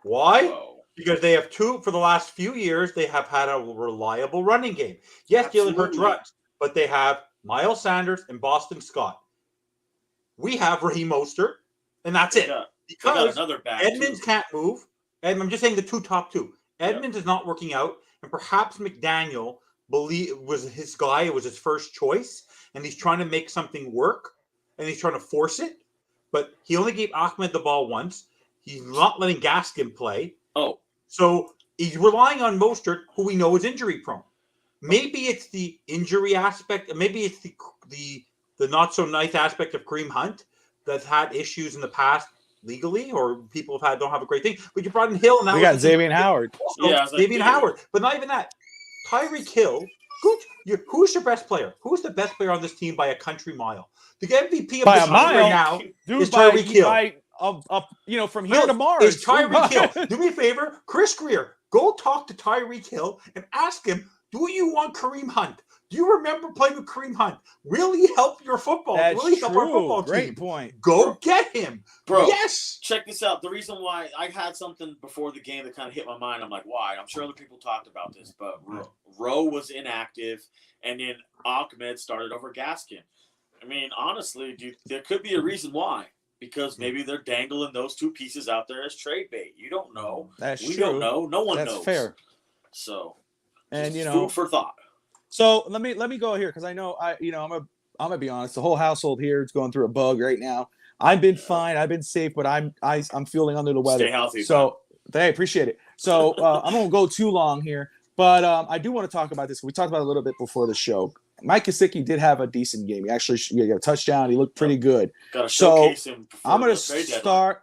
Why? Because they have for the last few years, they have had a reliable running game. Yes, Jalen Hurts runs, but they have Miles Sanders and Boston Scott. We have Raheem Mostert, and that's it. Because Edmonds can't move, I'm just saying the top two. Edmonds is not working out, and perhaps McDaniel was his guy. It was his first choice, and he's trying to make something work, and he's trying to force it. But he only gave Ahmed the ball once. He's not letting Gaskin play. Oh. So he's relying on Mostert, who we know is injury prone. Maybe it's the injury aspect. Maybe it's the not so nice aspect of Kareem Hunt that's had issues in the past legally, or people don't have a great thing. But you brought in Hill, and We got Xavier Howard. Xavier Howard. But not even that. Tyreek Hill. Who's your best player? Who's the best player on this team by a country mile? The MVP of By this a mile? right now Dude, is Tyreek Hill. From here to Mars. It's Tyreek Hill. Do me a favor, Chris Greer, go talk to Tyreek Hill and ask him, do you want Kareem Hunt? Do you remember playing with Kareem Hunt? Really help your football. That's really help our football team. Great point. Go get him. Bro, yes. Check this out. The reason why I had something before the game that kind of hit my mind, I'm like, why? I'm sure other people talked about this, but Rowe was inactive, and then Ahmed started over Gaskin. I mean, honestly, dude, there could be a reason why. Because maybe they're dangling those two pieces out there as trade bait. You don't know. We don't know. No one knows. That's fair. So, and food for thought. So let me go here because I know I'm gonna be honest. The whole household here is going through a bug right now. I've been fine. I've been safe, but I'm feeling under the weather. Stay healthy. So I appreciate it. So I'm gonna go too long here, but I do want to talk about this. We talked about it a little bit before the show. Mike Gesicki did have a decent game. He actually got a touchdown. He looked pretty good. Got to showcase him. I'm going to start.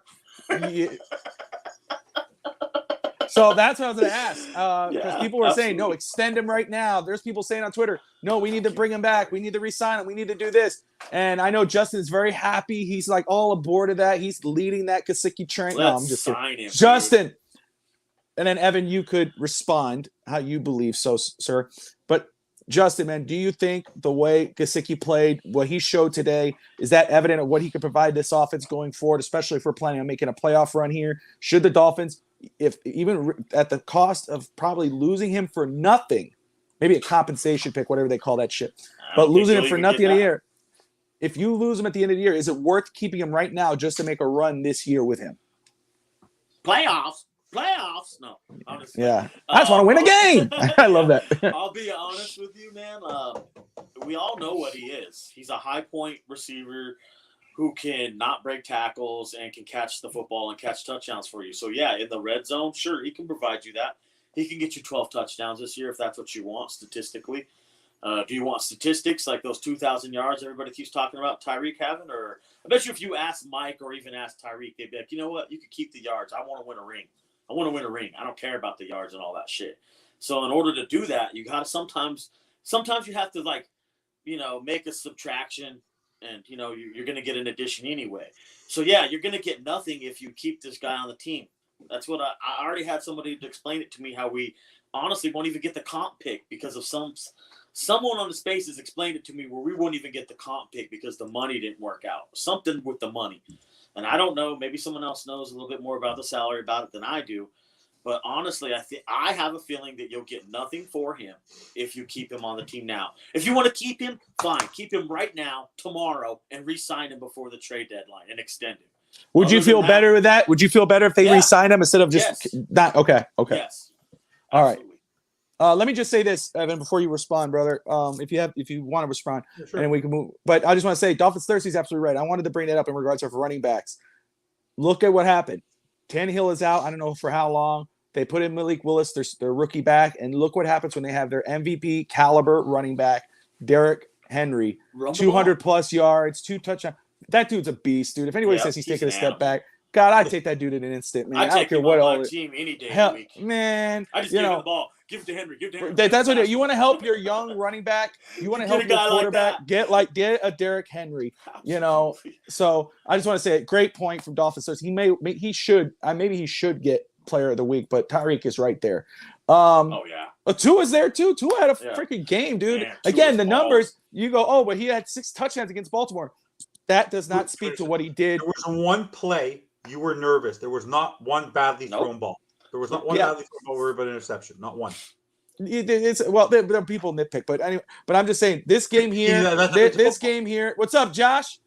So that's what I was going to ask. Because people were saying, no, extend him right now. There's people saying on Twitter, no, we need to bring him back. We need to re-sign him. We need to do this. And I know Justin is very happy. He's like all aboard of that. He's leading that Gesicki train. No, I'm just sign him, Justin. Dude. And then Evan, you could respond how you believe so, sir. But Justin, man, do you think the way Gesicki played, what he showed today, is that evident of what he could provide this offense going forward, especially if we're planning on making a playoff run here? Should the Dolphins, if even at the cost of probably losing him for nothing, maybe a compensation pick, whatever they call that shit, but losing him for nothing in the year, if you lose him at the end of the year, is it worth keeping him right now just to make a run this year with him? Playoffs? No, honestly. Yeah, I just want to win a game. I love that. I'll be honest with you, man. We all know what he is. He's a high point receiver who can not break tackles and can catch the football and catch touchdowns for you. So, yeah, in the red zone, sure, he can provide you that. He can get you 12 touchdowns this year if that's what you want statistically. Do you want statistics like those 2,000 yards everybody keeps talking about Tyreek having? Or I bet you if you ask Mike or even ask Tyreek, they'd be like, you know what? You could keep the yards. I want to win a ring. I don't care about the yards and all that shit. So in order to do that, you got to sometimes you have to make a subtraction and, you're going to get an addition anyway. So, yeah, you're going to get nothing if you keep this guy on the team. That's what I already had somebody to explain it to me, how we honestly won't even get the comp pick because of someone on the Spaces explained it to me where we won't even get the comp pick because the money didn't work out. Something with the money. And I don't know, maybe someone else knows a little bit more about the salary about it than I do. But honestly, I have a feeling that you'll get nothing for him if you keep him on the team now. If you want to keep him, fine. Keep him right now, tomorrow, and re-sign him before the trade deadline and extend him. Would you feel better with that? Would you feel better if they re-signed him instead of just not? Okay. Yes. All right. Let me just say this, Evan, before you respond, brother. If you want to respond, sure. And we can move. But I just want to say, Dolphins Thirsty is absolutely right. I wanted to bring that up in regards to running backs. Look at what happened. Tannehill is out. I don't know for how long. They put in Malik Willis, their rookie back, and look what happens when they have their MVP caliber running back, Derrick Henry, 200+ yards, 2 touchdowns. That dude's a beast, dude. If anybody says he's taking a step back, God, I'd take that dude in an instant, man. I don't care what all team any day of the week. Man, I just give him the ball. Give it to Henry. That's what you want to help your young running back. You want to help your quarterback get a Derrick Henry. Absolutely. So I just want to say a great point from Dolphins. So he should get Player of the Week, but Tyreek is right there. Tua is there too. Tua had a freaking game, dude. Man, again, the numbers you go, but he had 6 touchdowns against Baltimore. That does not speak to what he did. There was one play you were nervous. There was not one badly thrown ball. There was not one badly thrown ball worried about interception. Not one. There are people nitpick, but anyway. But I'm just saying this game here. This game here. What's up, Josh?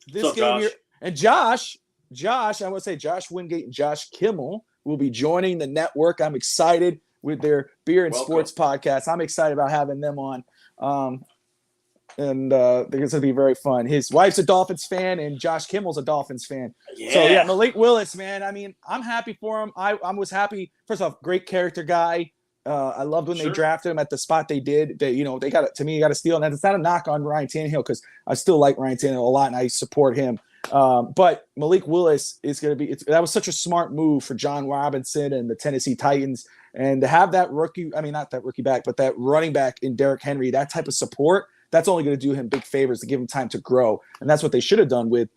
This game here, and Josh. I want to say Josh Wingate and Josh Kimmel. will be joining the network. I'm excited with their beer and sports podcast. I'm excited about having them on. And I think it's going to be very fun. His wife's a Dolphins fan, and Josh Kimmel's a Dolphins fan. Yeah. So, yeah, Malik Willis, man, I mean, I'm happy for him. I was happy. First off, great character guy. I loved when they drafted him at the spot they did. They got to me, you got to steal. And it's not a knock on Ryan Tannehill because I still like Ryan Tannehill a lot, and I support him. But Malik Willis is going to be – that was such a smart move for John Robinson and the Tennessee Titans. And to have that rookie – I mean, not that rookie back, but that running back in Derrick Henry, that type of support – that's only going to do him big favors to give him time to grow, and that's what they should have done with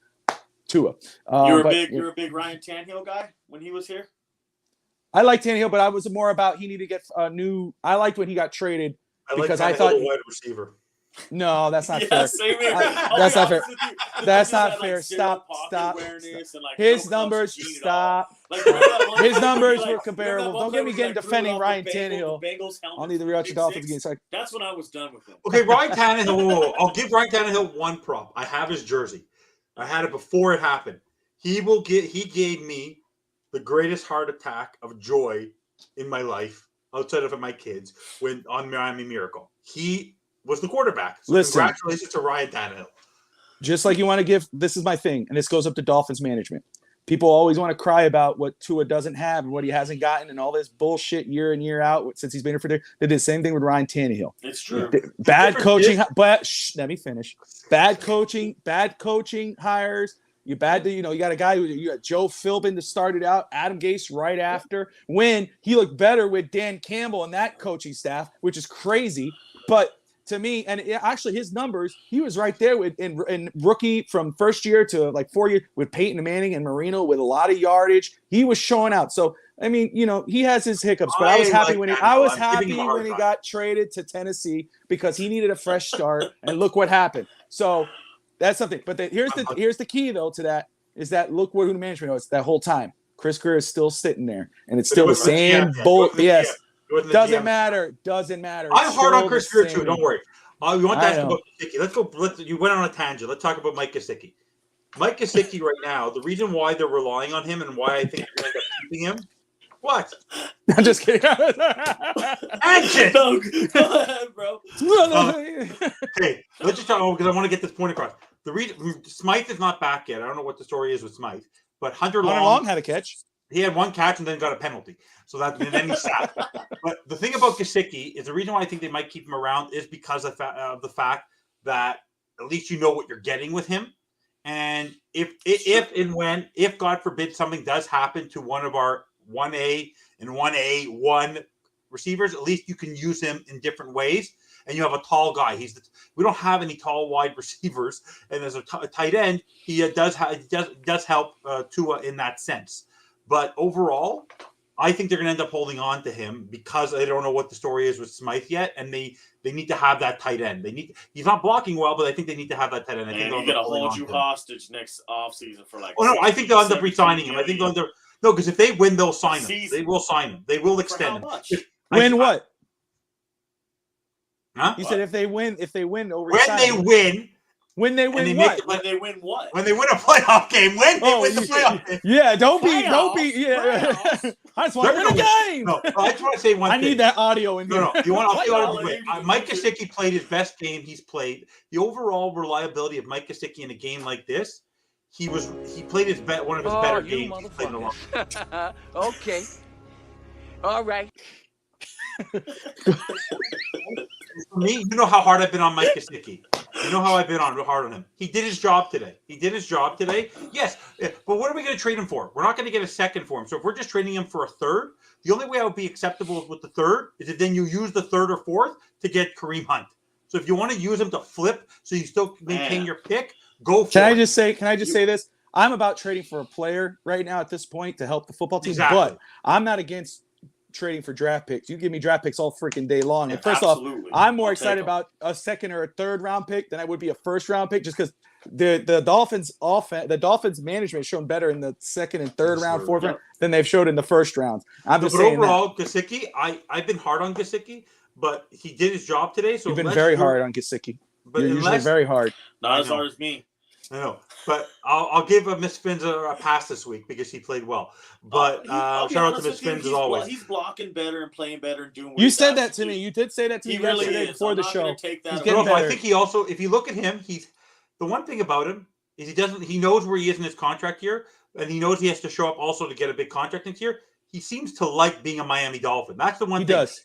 Tua. You're a big Ryan Tannehill guy when he was here. I like Tannehill, but I was more about he needed to get a new. I liked when he got traded because I thought wide receiver. No, that's not fair. That's not fair. That's not fair. Stop. His numbers. Stop. His numbers were comparable. Don't get me getting defending Ryan Tannehill. I'll need to rewatch the Dolphins game. That's when I was done with him. Okay, Ryan Tannehill. I'll give Ryan Tannehill one prop. I have his jersey. I had it before it happened. He gave me the greatest heart attack of joy in my life, outside of my kids, when on Miami Miracle. He was the quarterback. So listen, congratulations to Ryan Tannehill. Just like you want to give, this is my thing, and this goes up to Dolphins management. People always want to cry about what Tua doesn't have and what he hasn't gotten and all this bullshit year in, year out since he's been here for there. They did the same thing with Ryan Tannehill. It's true. Bad coaching, but let me finish. Bad coaching hires. You got a guy you got Joe Philbin to start it out, Adam Gase right after, when he looked better with Dan Campbell and that coaching staff, which is crazy. But to me, and actually his numbers, he was right there with in rookie from first year to like 4 years with Peyton Manning and Marino with a lot of yardage. He was showing out. So I mean, he has his hiccups, but I was happy when he got traded to Tennessee because he needed a fresh start, and look what happened. So that's something. But here's the key though to that is that look who the management was that whole time. Chris Greer is still sitting there, and it's still the same bull. Yes. Doesn't matter. I'm hard on Chris Greer too. Don't worry. You want to ask about Gesicki? Let's go. You went on a tangent. Let's talk about Mike Gesicki. Mike Gesicki right now. The reason why they're relying on him and why I think they're going to end up keeping him. What? I'm just kidding. Action. No, go ahead, bro. Hey, let's just talk because I want to get this point across. The reason Smythe is not back yet. I don't know what the story is with Smythe, but Hunter Long had a catch. He had one catch and then got a penalty. So and then he sat. But the thing about Gesicki is the reason why I think they might keep him around is because of the fact that at least you know what you're getting with him. And if God forbid something does happen to one of our 1A and 1A1 receivers, at least you can use him in different ways. And you have a tall guy. We don't have any tall wide receivers, and as a tight end, he does help Tua in that sense. But overall, I think they're going to end up holding on to him because they don't know what the story is with Smythe yet, and they need to have that tight end. He's not blocking well, but I think they need to have that tight end. I think they're going to hold you hostage next offseason for like. Oh no, I think they'll end up re-signing him. I think they'll end up because if they win, they'll sign him. They will sign him. They will extend him. Win what? Huh? You said if they win, over When they win what? When they win what? When they win a playoff game. When they win the playoff game. Yeah, don't be. Yeah. I just want to win a game. No, I just want to say one thing. I need that audio in here. No. Mike Gesicki played his best game he's played. The overall reliability of Mike Gesicki in a game like this, he played one of his better games he's played in a long time. Okay. All right. For me, you know how hard I've been on Mike Gesicki. You know how I've been hard on him. He did his job today. Yes, but what are we going to trade him for? We're not going to get a second for him. So if we're just trading him for a third, the only way I would be acceptable with the third is if then you use the third or fourth to get Kareem Hunt. So if you want to use him to flip so you still maintain your pick, go for it. Can I just say this? I'm about trading for a player right now at this point to help the football team, exactly. But I'm not against trading for draft picks. You give me draft picks all freaking day long. And first absolutely. off, I'm more excited about a second or a third round pick than I would be a first round pick, just because the Dolphins management has shown better in the second and third round, fourth round than they've showed in the first round. I'm just saying overall, Gesicki, I've been hard on Gesicki, but he did his job today. So you've been very hard on Gesicki. You're usually very hard. Not as hard as me. I know, but I'll give Miss Fins a pass this week because she played well. But I'll be shout out to honest Miss with you, Fins as always. He's blocking better and playing better and doing what You he said has that to do. me. You did say that to me He really yesterday is. before I'm the not show. gonna take that He's away. getting No, I better. think he also, if you look at him, the one thing about him is he knows where he is in his contract year, and he knows he has to show up also to get a big contract next year. He seems to like being a Miami Dolphin. That's the one He thing. does.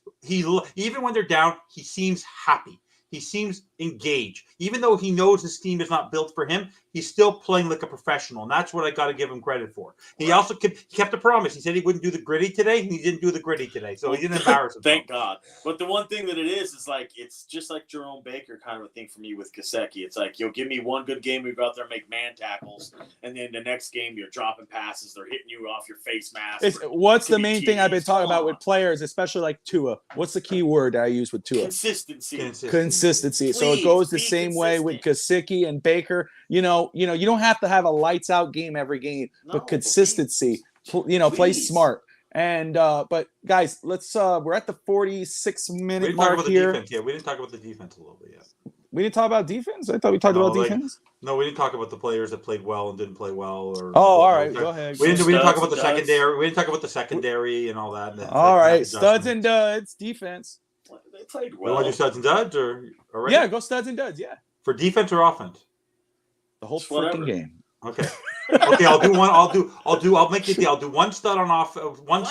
Even when they're down, he seems happy. He seems engaged. Even though he knows his team is not built for him, he's still playing like a professional, and that's what I got to give him credit for. He also kept a promise. He said he wouldn't do the gritty today, and he didn't do the gritty today, so he didn't embarrass himself. Thank God. But the one thing that it is like it's just like Jerome Baker kind of a thing for me with Gesicki. It's like you'll give me one good game, we go out there and make man tackles, and then the next game you're dropping passes, they're hitting you off your face mask. What's the main thing I've been TDs. talking about Come with on. players, especially like Tua? What's the key word I use with Tua? Consistency. Consistency. So it Please, goes the be same way with consistent. Gesicki and Baker. You don't have to have a lights out game every game, No, but but consistency. Play please. smart. And but guys, we're at the 46-minute We didn't talk mark about the here. defense yet. We didn't talk about the defense a little bit yet. We didn't talk about defense. I thought we talked No, about like- defense. No, we didn't talk about the players that played well and didn't play well. All right, go ahead. We didn't talk about the Studs. secondary. We didn't talk about the secondary and all that. All right, studs and duds, defense. They played We want to well. do studs and duds or already? Yeah, go studs and duds. Yeah, For defense or offense? the whole It's whatever. freaking game. Okay. Okay, I'll do one. I'll make it. I'll do one stud on one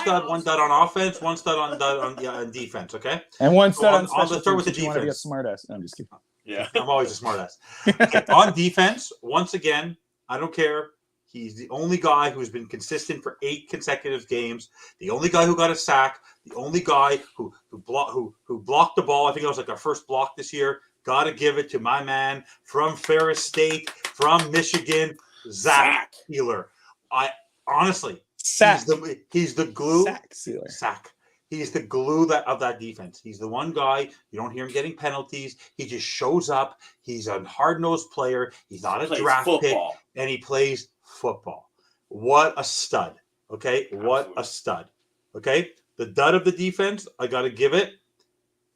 dud on offense, one stud on defense. Okay. And one So stud on- on special let's start with teams the if you want to be a defense. smart ass. No, I'm just kidding. Yeah. I'm always a smartass. Okay, on defense, once again, I don't care. He's the only guy who's been consistent for 8 consecutive games. The only guy who got a sack. The only guy who blocked the ball. I think it was like our first block this year. Got to give it to my man from Ferris State, from Michigan, Zach Wheeler. I honestly, Sack. he's the glue. Sack sealer. Sack. He's the glue of that defense. He's the one guy, you don't hear him getting penalties. He just shows up. He's a hard-nosed player. He's not a Plays draft football. pick, and he plays football. What a stud. Okay? What Absolutely. a stud. Okay? The dud of the defense, I got to give it.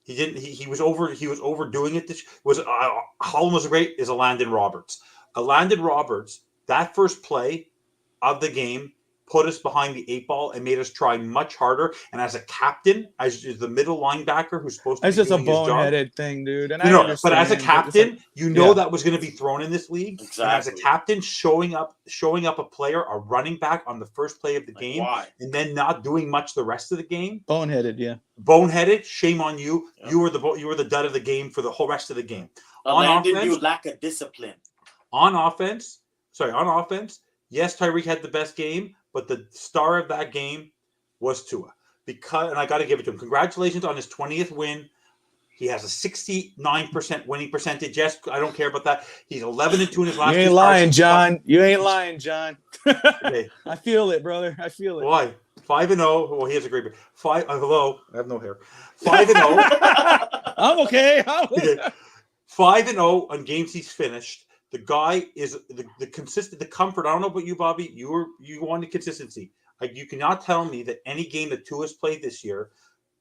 He was overdoing it. Holland was great, is a Landon Roberts. A Landon Roberts, that first play of the game put us behind the 8 ball and made us try much harder. And as a captain, as the middle linebacker who's supposed to It's be just a doing his job, boneheaded thing, dude. And but understand, as a it's captain, like- you know yeah. that was going to be thrown in this league. Exactly. And as a captain, showing up a player, a running back on the first play of the game, Why? and then not doing much the rest of the game. boneheaded, yeah. Boneheaded, shame on you. Yeah. You were the dud of the game for the whole rest of the game. Landon, offense- you lack a discipline. On offense, yes, Tyreek had the best game, but the star of that game was Tua. And I got to give it to him. Congratulations on his 20th win. He has a 69% winning percentage. Yes, I don't care about that. He's 11-2 in his last. You ain't two lying, starts. John. You ain't lying, John. Okay. I feel it, brother. I feel it. Why? 5-0. Well, he has a great. Hello. I have no hair. 5-0. I'm okay. Okay. 5-0 on games he's finished. The guy is the consistent, the comfort. I don't know about you, Bobby. You wanted consistency. Like, you cannot tell me that any game that Tua's played this year,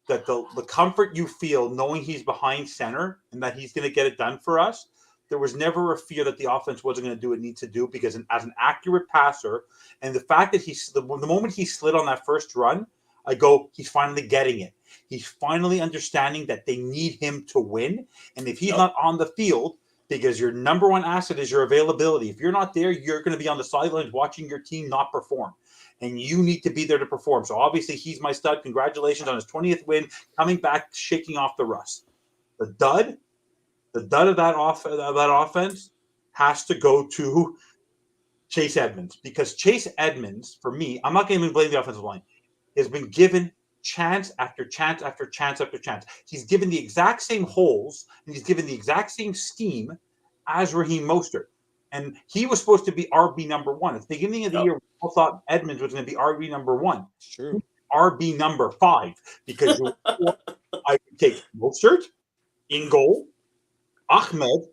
that the comfort you feel knowing he's behind center and that he's going to get it done for us, there was never a fear that the offense wasn't going to do what it needs to do, because as an accurate passer, and the fact that the moment he slid on that first run, I go, he's finally getting it. He's finally understanding that they need him to win. And if he's not on the field, because your number one asset is your availability. If you're not there, you're going to be on the sidelines watching your team not perform. And you need to be there to perform. So obviously he's my stud. Congratulations on his 20th win, coming back, shaking off the rust. The dud of that offense has to go to Chase Edmonds, because Chase Edmonds, for me, I'm not going to even blame the offensive line, has been given chance after chance after chance after chance. He's given the exact same holes and he's given the exact same scheme as Raheem Mostert. And he was supposed to be RB number 1. At the beginning of the year, we all thought Edmonds was going to be RB number 1. True. RB number 5, because I could take Mostert in goal, Ahmed,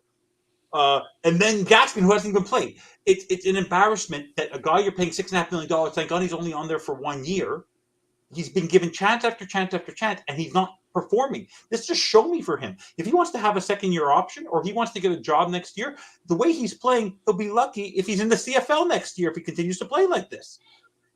and then Gaskin, who hasn't even played. It's an embarrassment that a guy you're paying $6.5 million, thank God he's only on there for 1 year. He's been given chance after chance after chance, and he's not performing. This just show me for him. If he wants to have a second-year option or he wants to get a job next year, the way he's playing, he'll be lucky if he's in the CFL next year if he continues to play like this.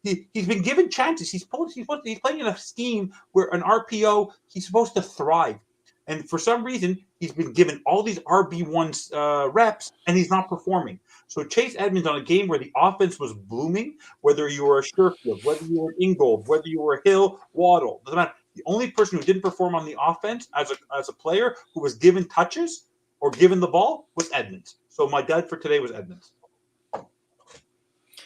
He's been given chances. He's playing in a scheme where an RPO, he's supposed to thrive. And for some reason, he's been given all these RB1 reps, and he's not performing. So Chase Edmonds on a game where the offense was blooming, whether you were a Sherfield, whether you were Ingold, whether you were a Hill, Waddle, doesn't matter. The only person who didn't perform on the offense as a player who was given touches or given the ball was Edmonds. So my dad for today was Edmonds.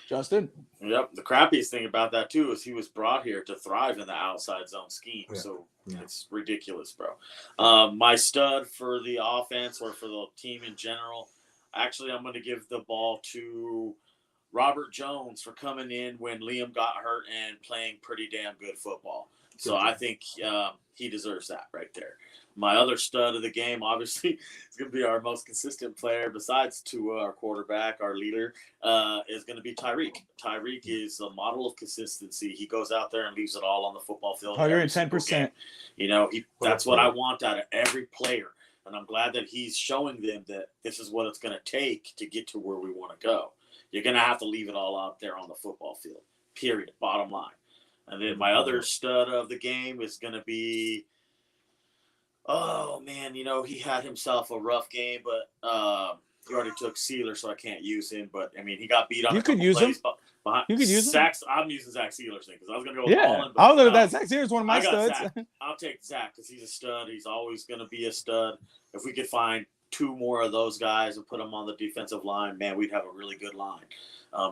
Justin? Yep. The crappiest thing about that, too, is he was brought here to thrive in the outside zone scheme. Yeah. So it's ridiculous, bro. My stud for the offense or for the team in general, actually, I'm going to give the ball to Robert Jones for coming in when Liam got hurt and playing pretty damn good football. So I think he deserves that right there. My other stud of the game, obviously, is going to be our most consistent player besides Tua, our quarterback, our leader, is going to be Tyreek. Tyreek is a model of consistency. He goes out there and leaves it all on the football field. 110%. You know, that's what I want out of every player. And I'm glad that he's showing them that this is what it's going to take to get to where we want to go. You're going to have to leave it all out there on the football field, period, bottom line. And then my other stud of the game is going to be, oh, man, you know, he had himself a rough game, but he already took Sealer, so I can't use him. But, I mean, he got beat up. You could use him. You could use him. I'm using Zach Sealer's thing because I was going to go with Holland. I'll look at that. Zach Sealer's one of my studs. I'll take Zach because he's a stud. He's always going to be a stud. If we could find 2 more of those guys and put them on the defensive line, man, we'd have a really good line.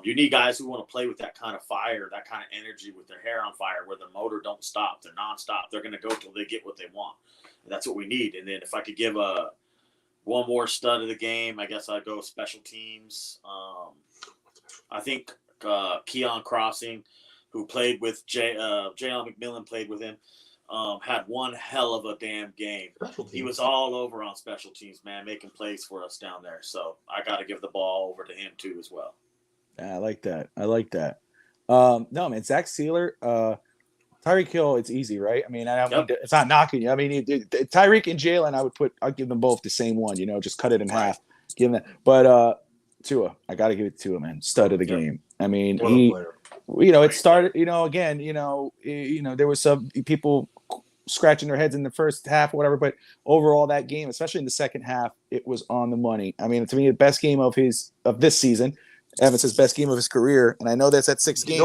You need guys who want to play with that kind of fire, that kind of energy, with their hair on fire, where their motor don't stop. They're nonstop. They're going to go till they get what they want. And that's what we need. And then if I could give one more stud of the game, I guess I'd go special teams. I think Keon Crossing, who played with Jalen McMillan, played with him, had one hell of a damn game. He was all over on special teams, man, making plays for us down there. So I got to give the ball over to him too as well. Yeah, I like that. No, man, Zach Sealer, Tyreek Hill, it's easy, right? I mean, it's not knocking you. I mean, Tyreek and Jalen, I'd give them both the same one, you know, just cut it in half. Give them that. But Tua, I got to give it to Tua, man. Stud of the game. I mean, it started, again, there was some people scratching their heads in the first half or whatever, but overall that game, especially in the second half, it was on the money. I mean, to me, the best game of this season. Evan says best game of his career, and I know that's at 6 games.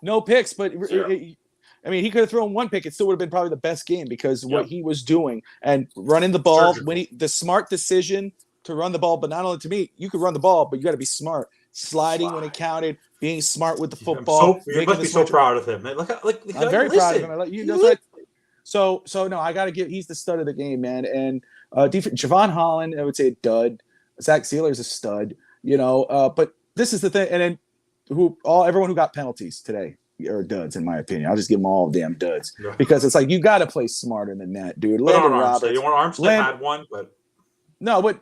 No picks, but I mean, he could have thrown 1 pick. It still would have been probably the best game because what he was doing and running the ball. The smart decision to run the ball, but not only to me, you could run the ball, but you got to be smart. Sliding when it counted, being smart with the football. You must be so proud of him. I'm very proud of him. So no, I got to give. He's the stud of the game, man. And Javon Holland, I would say a dud. Zach Sealer's a stud. But this is the thing, and then everyone who got penalties today are duds, in my opinion. I'll just give them all damn duds because it's like you got to play smarter than that, dude. Landon Roberts, you want Armstead had one, but no, but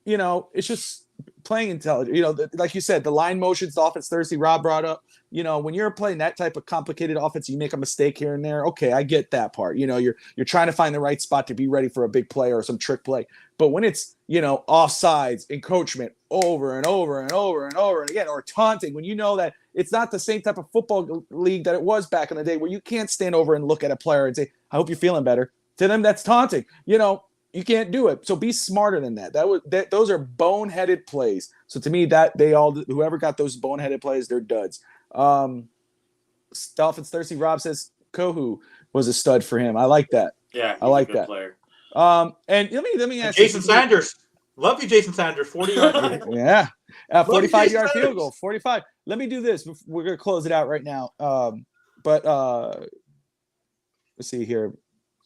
it's just playing intelligent. Like you said, the line motions, the offense Thursday Rob brought up. When you're playing that type of complicated offense, you make a mistake here and there. Okay, I get that part. You're trying to find the right spot to be ready for a big play or some trick play. But when it's offsides, encroachment over and over and over and over and again, or taunting, when you know that it's not the same type of football league that it was back in the day, where you can't stand over and look at a player and say, "I hope you're feeling better." To them, that's taunting. You can't do it. So be smarter than that. Those are boneheaded plays. So to me, whoever got those boneheaded plays, they're duds. Dolphins Thirsty Rob says Kohu was a stud for him. I like that. Yeah, I like that. Player. And let me ask Jason Sanders. Love you, Jason Sanders. 40-yard. Yeah. 45-yard field goal. 45. Let me do this. We're gonna close it out right now. But let's see here.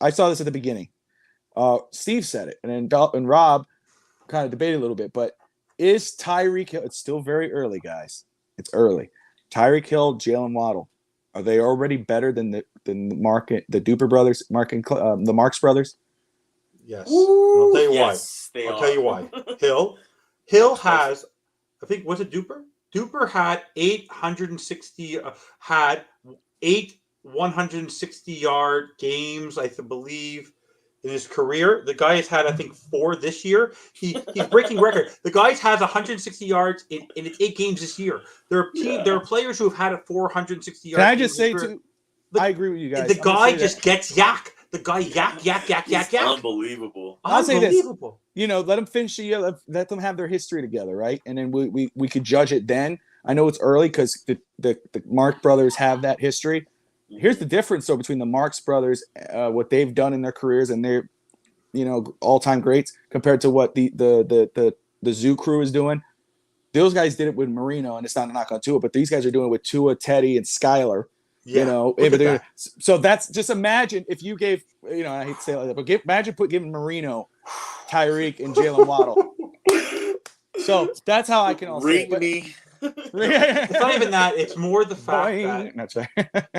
I saw this at the beginning. Steve said it, and Rob kind of debated a little bit, but is Tyreek Hill, it's still very early, guys. It's early. Tyreek Hill, Jalen Waddle, are they already better than the Duper brothers, the Marks brothers? Yes. I'll tell you why. I'll tell you why. Hill has, I think, was it Duper? Duper had 860, had 8 160-yard games, I believe, in his career. The guy has had, I think, 4 this year. He's breaking record. The guy has 160 yards in 8 games this year. There are players who have had a 460 yards. Can I just say too? I agree with you guys. The guy just gets yak. The guy yak. Unbelievable. I'll say this. Unbelievable. Let them finish the year. Let them have their history together, right? And then we could judge it then. I know it's early because the Mark brothers have that history. Here's the difference, though, between the Marx brothers, what they've done in their careers, and their, all-time greats, compared to what the Zoo crew is doing. Those guys did it with Marino, and it's not a knock on Tua, but these guys are doing it with Tua, Teddy, and Skyler. Yeah, so that's just imagine if you gave, I hate to say it like that, but imagine giving Marino, Tyreek, and Jalen Waddle. So that's how I can also ring me. It's not even that. It's more the fact that that's right.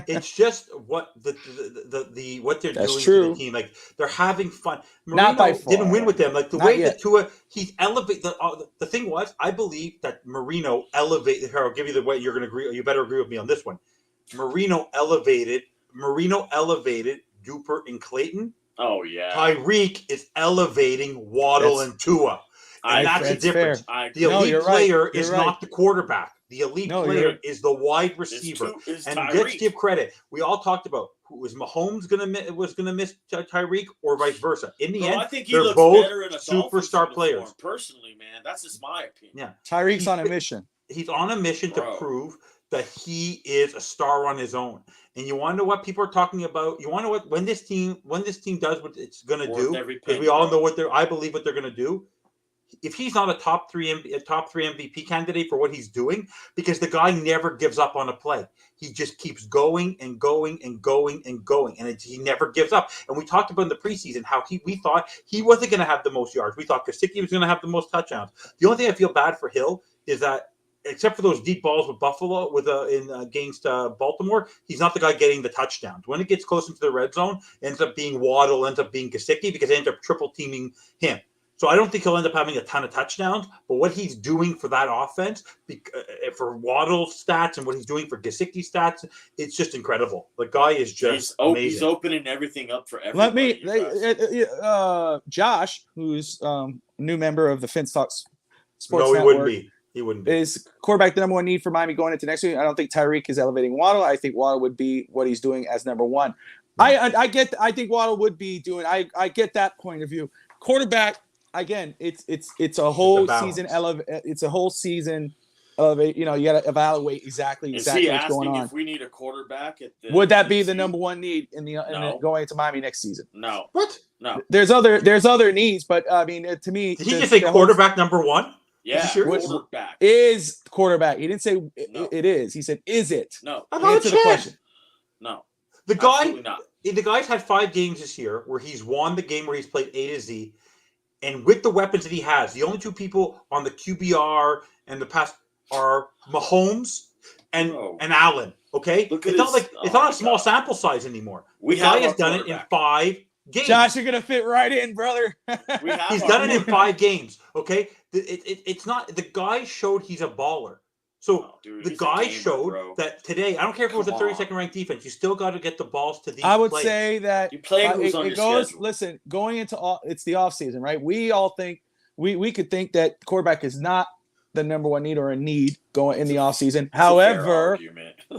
it's just what what they're That's doing true. to the team. Like they're having fun. Marino Not by far. didn't win with them. Like the Not way yet. that Tua, he's elevated. The thing was, I believe that Marino elevated. Here, I'll give you the way you're going to agree. You better agree with me on this one. Marino elevated Duper and Clayton. Oh yeah. Tyreek is elevating Waddle and Tua. And that's the difference. The elite player is not the quarterback. The elite player is the wide receiver. And let's give credit. We all talked about was Mahomes was gonna miss Tyreek or vice versa. In the end, I think they're both superstar players. Personally, man, that's just my opinion. Yeah, Tyreek's on a mission. He's on a mission to prove that he is a star on his own. And you want to know what people are talking about? You want to know what when this team does what it's gonna do? Because we all know I believe what they're gonna do. If he's not a top three MVP candidate for what he's doing, because the guy never gives up on a play. He just keeps going and going and going and going, and he never gives up. And we talked about in the preseason how we thought he wasn't going to have the most yards. We thought Gesicki was going to have the most touchdowns. The only thing I feel bad for Hill is that, except for those deep balls with Buffalo against Baltimore, he's not the guy getting the touchdowns. When it gets close into the red zone, it ends up being Waddle, ends up being Gesicki because they end up triple teaming him. So I don't think he'll end up having a ton of touchdowns, but what he's doing for that offense, for Waddle's stats and what he's doing for Gesicki stats, it's just incredible. The guy is just amazing. He's opening everything up for everybody. Josh, who's a new member of the Finstock Sports Network. Network. He wouldn't be. Is quarterback the number one need for Miami going into next week? I don't think Tyreek is elevating Waddle. I think Waddle would be what he's doing as number one. I think Waddle would be doing. I get that point of view. Quarterback. Again, it's a whole season. It's a whole season of it. You got to evaluate exactly what's going on. If we need a quarterback, would that be the number one need in going into Miami next season? No. What? No. There's other needs, but I mean, to me, did he just say quarterback number one? Yeah, quarterback is quarterback. He didn't say it is. He said, "Is it?" No. Answer the question. No. The guy's had 5 games this year where he's won the game where he's played A to Z. And with the weapons that he has, the only 2 people on the QBR and the pass are Mahomes and Allen. Okay, it's not a small sample size anymore. The guy has done it in 5 games. Josh, you're gonna fit right in, brother. He's done it in 5 games. Okay, it's not. The guy showed he's a baller. So the guy showed that today. I don't care if it was a 32nd ranked defense. You still got to get the balls to these. I would players. say that you play who's on your schedule. Listen, going into it's the off season, right? We all think we could think that quarterback is not the number one need or a need going in the off season. However,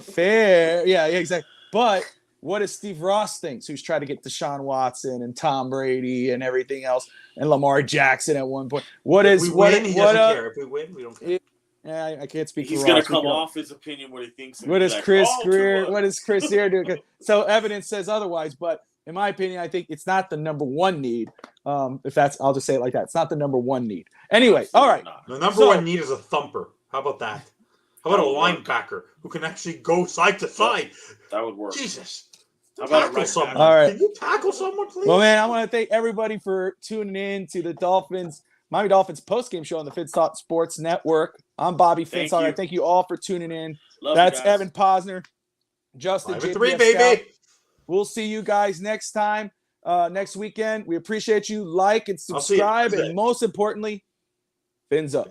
fair, yeah, exactly. But what does Steve Ross thinks? Who's trying to get Deshaun Watson and Tom Brady and everything else, and Lamar Jackson at one point? If we win, he doesn't care. If we win, we don't care. Yeah, I can't speak. He's going to come off his opinion what he thinks. What does Chris Greer? What does Chris Greer do? So evidence says otherwise, but in my opinion, I think it's not the number one need. I'll just say it like that. It's not the number one need. Anyway, all right. The number one need is a thumper. How about that? How about a linebacker who can actually go side to side? That would work. Jesus. How about tackle someone? All right. Can you tackle someone, please? Well, man, I want to thank everybody for tuning in to the Miami Dolphins post-game show on the Finstock Sports Network. I'm Bobby Finstock. Thank you all for tuning in. That's Evan Posner, Justin J. baby. We'll see you guys next time, next weekend. We appreciate you. Like and subscribe, and most importantly, fins up.